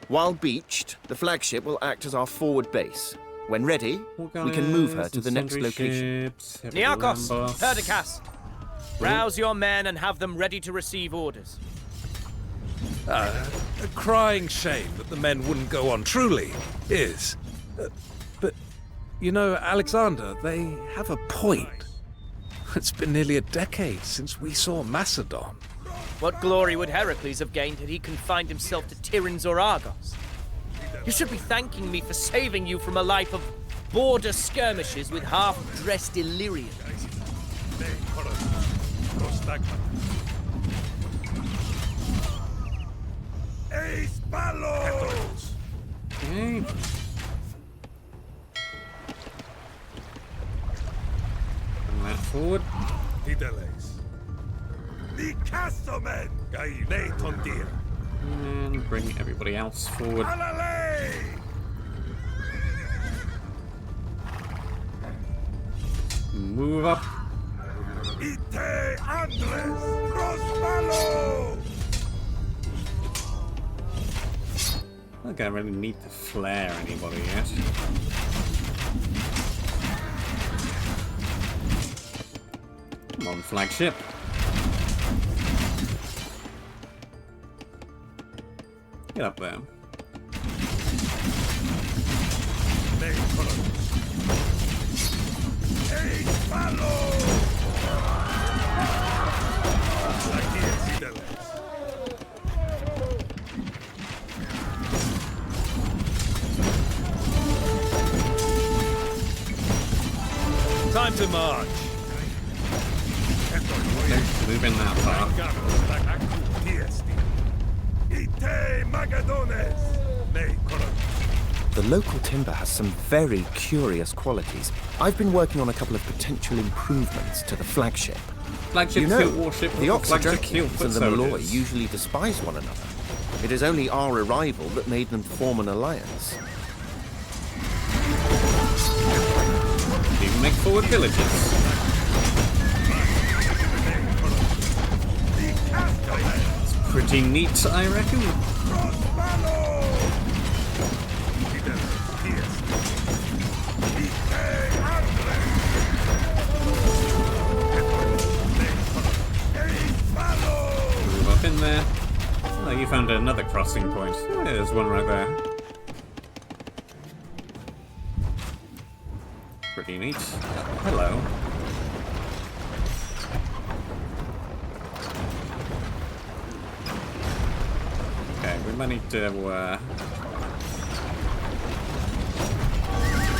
Speaker 7: While beached, the flagship will act as our forward base. When ready, we can move her to the next location.
Speaker 3: Niarchos, Perdiccas, rouse your men and have them ready to receive orders.
Speaker 4: A crying shame that the men wouldn't go on, truly is. But, you know, Alexander, they have a point. It's been nearly a decade since we saw Macedon.
Speaker 3: What glory would Heracles have gained had he confined himself to Tiryns or Argos? You should be thanking me for saving you from a life of border skirmishes with half-dressed Illyrians.
Speaker 11: Eis Palo!
Speaker 1: Okay. Bring that forward.
Speaker 11: Tideles. Di Castomen! Gai ne tondir.
Speaker 1: And bring everybody else forward.
Speaker 11: Alalei!
Speaker 1: Move up.
Speaker 11: Ite Andres! Rospalo!
Speaker 1: I don't think I really need to flare anybody yet. Come on, flagship. Get up there.
Speaker 4: Time to march.
Speaker 1: Moving that far.
Speaker 7: The local timber has some very curious qualities. I've been working on a couple of potential improvements to the flagship.
Speaker 1: Flagship
Speaker 7: You know,
Speaker 1: kill warship.
Speaker 7: the
Speaker 1: flagship kill
Speaker 7: Oxydracians
Speaker 1: foot
Speaker 7: and the Malloy
Speaker 1: soldiers.
Speaker 7: usually despise one another. It is only our arrival that made them form an alliance.
Speaker 1: straightforward villages. It's pretty neat, I reckon. Move up in there. Oh, you found another crossing point. There's one right there. Pretty neat. Hello. Okay, we might need to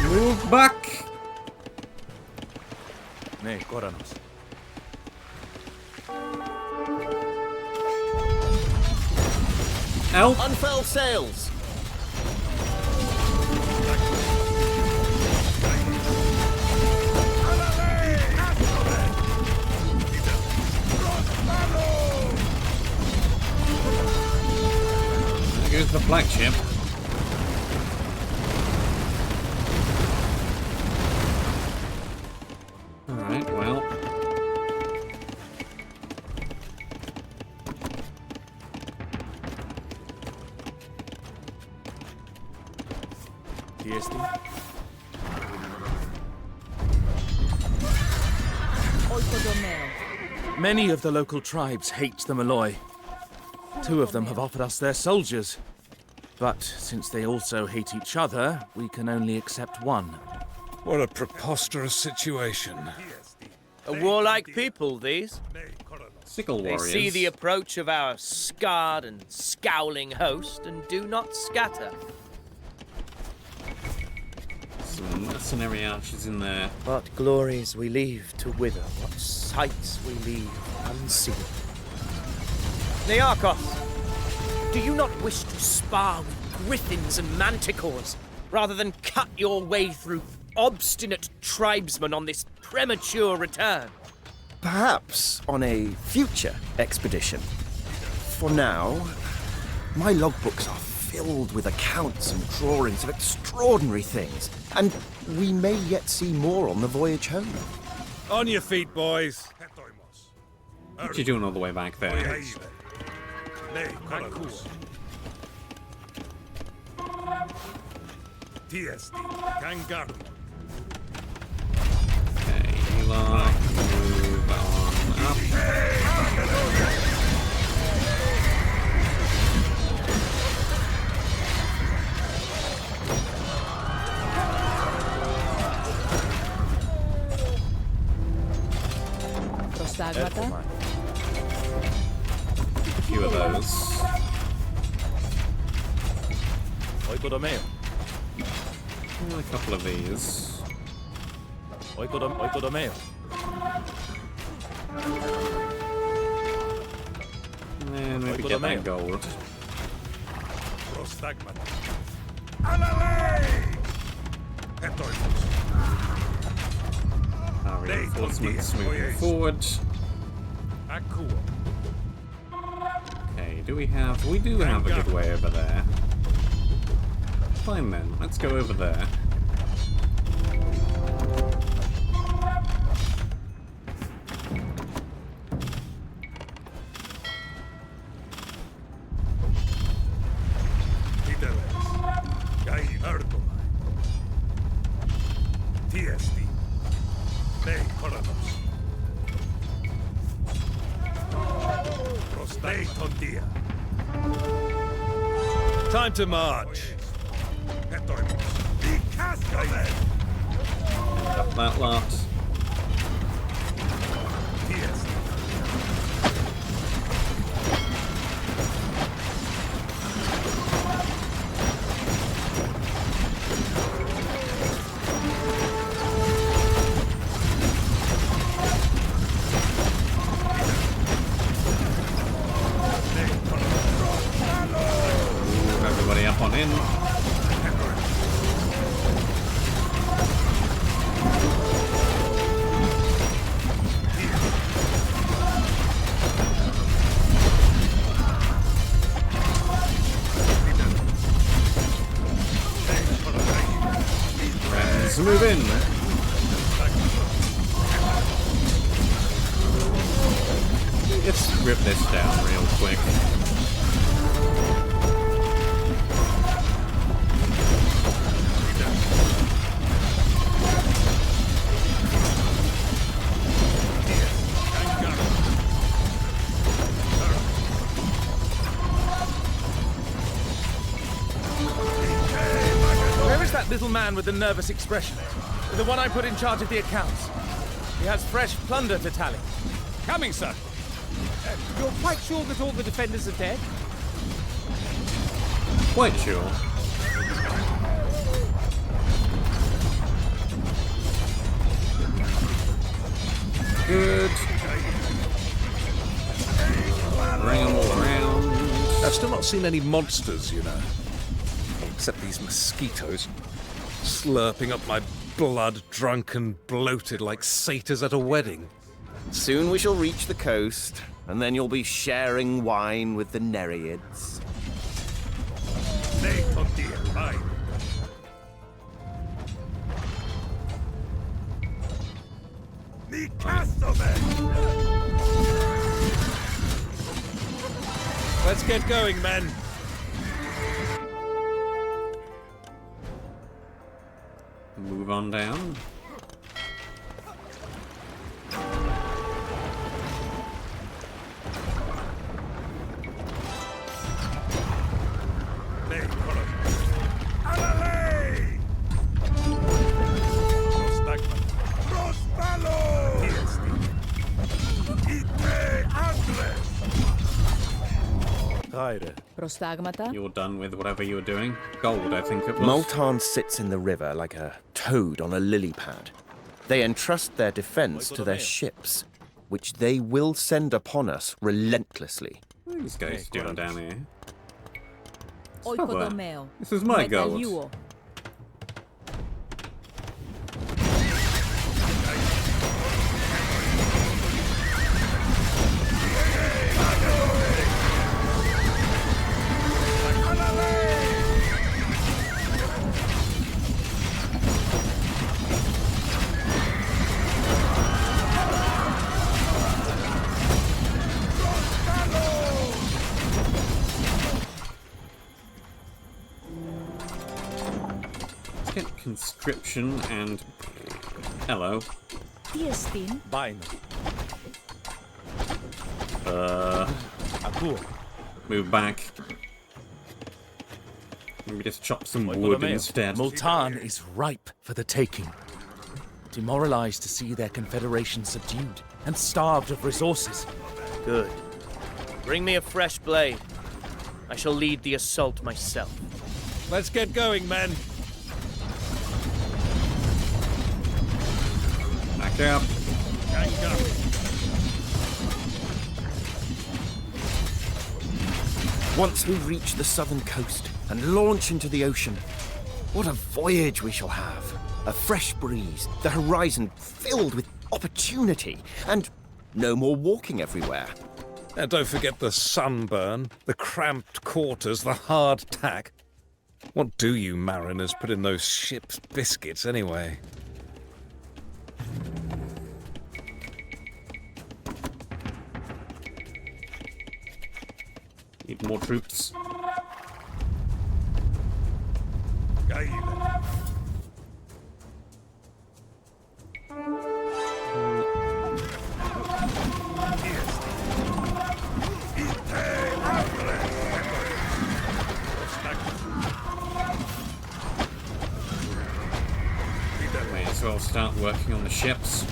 Speaker 1: move back.
Speaker 6: Ne, Koranos.
Speaker 1: Help!
Speaker 7: Unfurl sails!
Speaker 1: There goes the flagship. Alright, well.
Speaker 10: Oikodomeo.
Speaker 6: Many of the local tribes hate the Malloy. 2 of them have offered us their soldiers. But since they also hate each other, we can only accept one.
Speaker 4: What a preposterous situation.
Speaker 3: A warlike people, these.
Speaker 1: Sickle
Speaker 3: They
Speaker 1: warriors.
Speaker 3: see the approach of our scarred and scowling host and do not scatter.
Speaker 1: Some mercenary archers in there.
Speaker 3: What glories we leave to wither, what sights we leave unseen. Nearchos, do you not wish to spar with griffins and manticores, rather than cut your way through obstinate tribesmen on this premature return?
Speaker 7: Perhaps on a future expedition. For now, my logbooks are filled with accounts and drawings of extraordinary things, and we may yet see more on the voyage home.
Speaker 4: On your feet, boys.
Speaker 1: What you doing all the way back there? Okay, you lot move on up.
Speaker 10: Prostagmata.
Speaker 1: A few of those.
Speaker 6: Oikodomeo.
Speaker 1: A couple of these.
Speaker 6: Oikodomeo.
Speaker 1: And maybe get that gold. Our reinforcements moving forward. Okay, do we have... We do have a good way over there. Fine then, let's go over there.
Speaker 4: Time to march.
Speaker 1: Up that lot. Everybody up on in. Friends, move in. strip this down real quick.
Speaker 6: Where is that little man with the nervous expression? The one I put in charge of the accounts. He has fresh plunder to tally.
Speaker 8: Coming, sir. You're quite sure that all the defenders are dead?
Speaker 1: Quite sure. Good. Bring them all around.
Speaker 4: I've still not seen any monsters, you know. Except these mosquitoes. Slurping up my blood, drunk and bloated like satyrs at a wedding.
Speaker 7: Soon we shall reach the coast, and then you'll be sharing wine with the Nereids.
Speaker 11: Nei tontia, vai. Ni Castomen!
Speaker 4: Let's get going, men.
Speaker 1: Move on down.
Speaker 11: Nei Chronicles. Alalei! Prospalo! Ite Andres!
Speaker 10: Prostagmata.
Speaker 1: You're done with whatever you were doing. Gold, I think it was.
Speaker 7: Multan sits in the river like a toad on a lily pad. They entrust their defense to their ships, which they will send upon us relentlessly.
Speaker 1: What are these guys doing down here?
Speaker 10: Oikodomeo.
Speaker 1: This is my gold.
Speaker 10: Metalluo.
Speaker 1: Get conscription and... Hello.
Speaker 10: Tiestin.
Speaker 6: Bine.
Speaker 1: Move back. Maybe just chop some wood instead.
Speaker 6: Multan is ripe for the taking. Demoralized to see their confederation subdued and starved of resources.
Speaker 3: Good. Bring me a fresh blade. I shall lead the assault myself.
Speaker 4: Let's get going, men.
Speaker 1: Back up.
Speaker 7: Once we reach the southern coast and launch into the ocean, what a voyage we shall have. A fresh breeze, the horizon filled with opportunity, and no more walking everywhere.
Speaker 4: And don't forget the sunburn, the cramped quarters, the hard tack. What do you mariners put in those ship's biscuits, anyway?
Speaker 1: Need more troops.
Speaker 11: Gaila.
Speaker 1: May as well start working on the ships.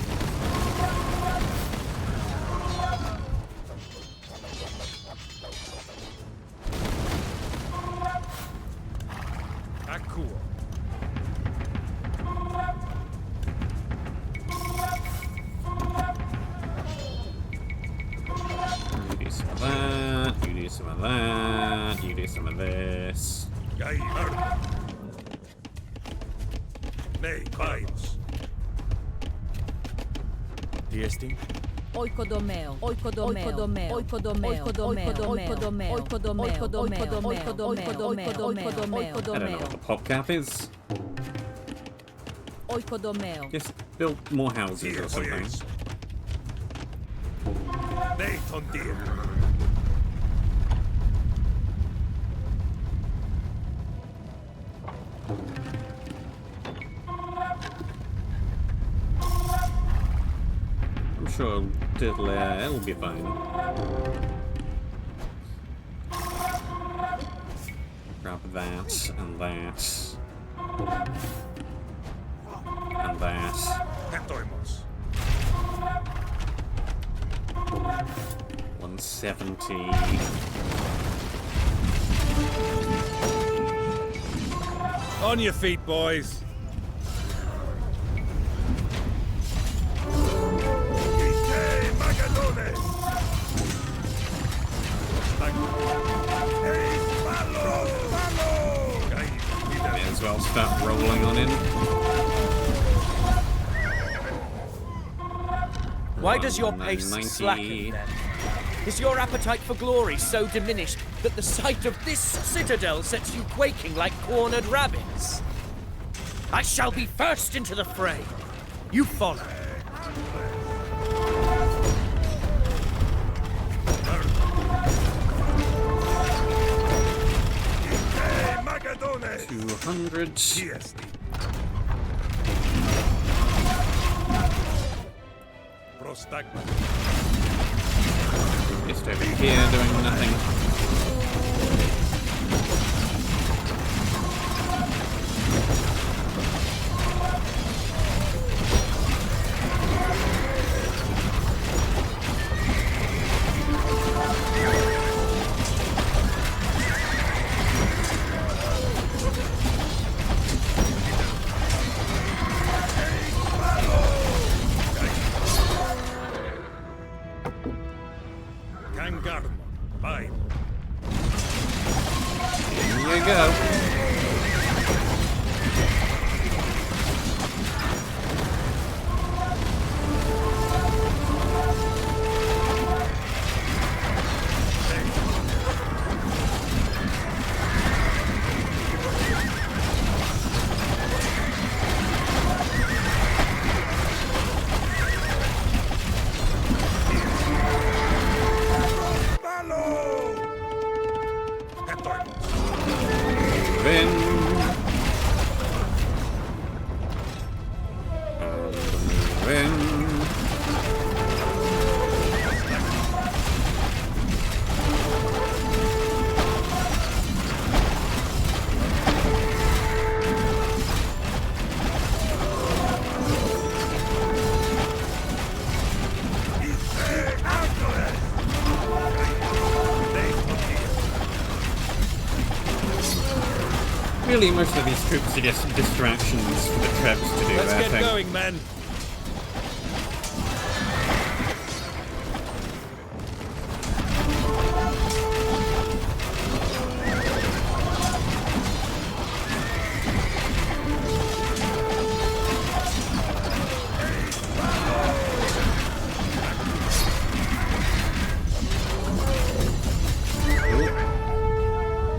Speaker 1: You do some of that, you do some of that, you do some of this.
Speaker 11: Gaila. Nei Vines.
Speaker 6: Tiestin.
Speaker 10: Oikodomeo. Oikodomeo. Oikodomeo. Oikodomeo. Oikodomeo. Oikodomeo. Oikodomeo.
Speaker 1: I don't know what the pop cap is.
Speaker 10: Oikodomeo.
Speaker 1: Just build more houses or something.
Speaker 11: Nei tontia.
Speaker 1: sure it'll be fine. Grab that, and that. And that.
Speaker 11: Katoimos.
Speaker 1: 170.
Speaker 5: On your feet, boys.
Speaker 11: Ite Magadones. Hey, Malo!
Speaker 1: May as well start rolling on in.
Speaker 3: Why does your pace
Speaker 1: 190.
Speaker 3: slacken then? Is your appetite for glory so diminished that the sight of this citadel sets you quaking like cornered rabbits? I shall be first into the fray. You follow.
Speaker 11: Hey, Magadones.
Speaker 1: 200.
Speaker 11: Yes. Prostagma.
Speaker 1: Just over here doing nothing.
Speaker 11: Kangarmo. Bye.
Speaker 1: Here you go.
Speaker 11: Malo! Katoimos.
Speaker 1: In. And move in. Really, most of these troops are just distractions for the Trebs to do
Speaker 5: Let's
Speaker 1: their
Speaker 5: get
Speaker 1: thing.
Speaker 5: going, men.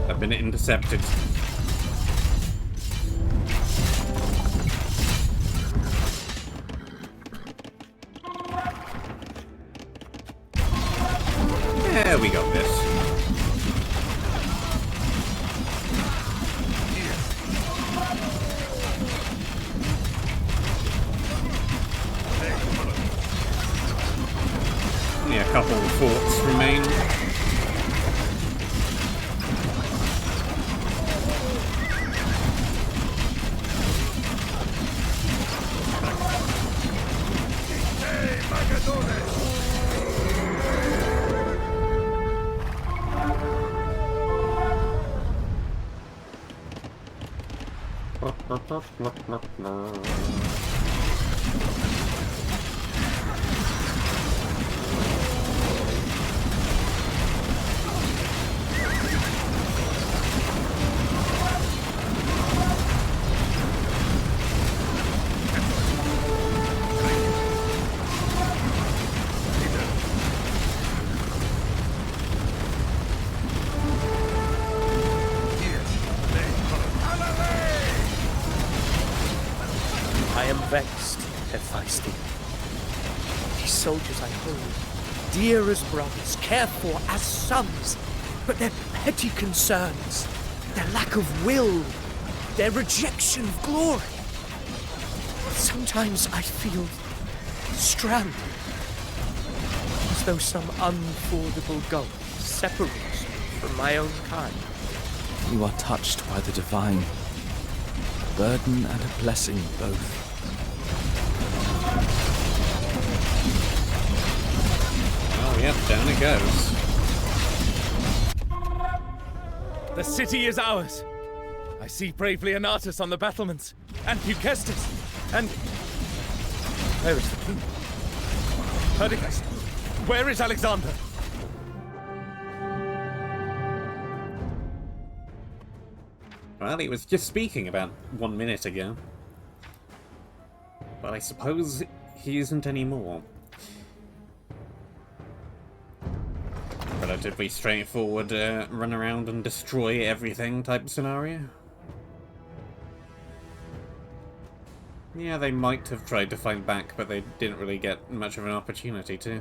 Speaker 1: I've been intercepted. Yeah, we got this. Only a couple of forts remain.
Speaker 11: Hey, Magadones.
Speaker 3: I am vexed, Hephaestus. These soldiers I hold, dear as brothers, cared for as sons, but their petty concerns, their lack of will, their rejection of glory. Sometimes I feel stranded, as though some unfordable gulf separates me from my own kind.
Speaker 6: You are touched by the divine. A burden and a blessing both.
Speaker 1: Oh, yep, down it goes.
Speaker 6: The city is ours. I see brave Leonatus on the battlements, and Bucestus, and... Where is the king? Perdiccas, where is Alexander?
Speaker 1: Well, he was just speaking about 1 minute ago. But I suppose he isn't anymore. Relatively straightforward, run around and destroy everything type scenario. Yeah, they might have tried to fight back, but they didn't really get much of an opportunity to.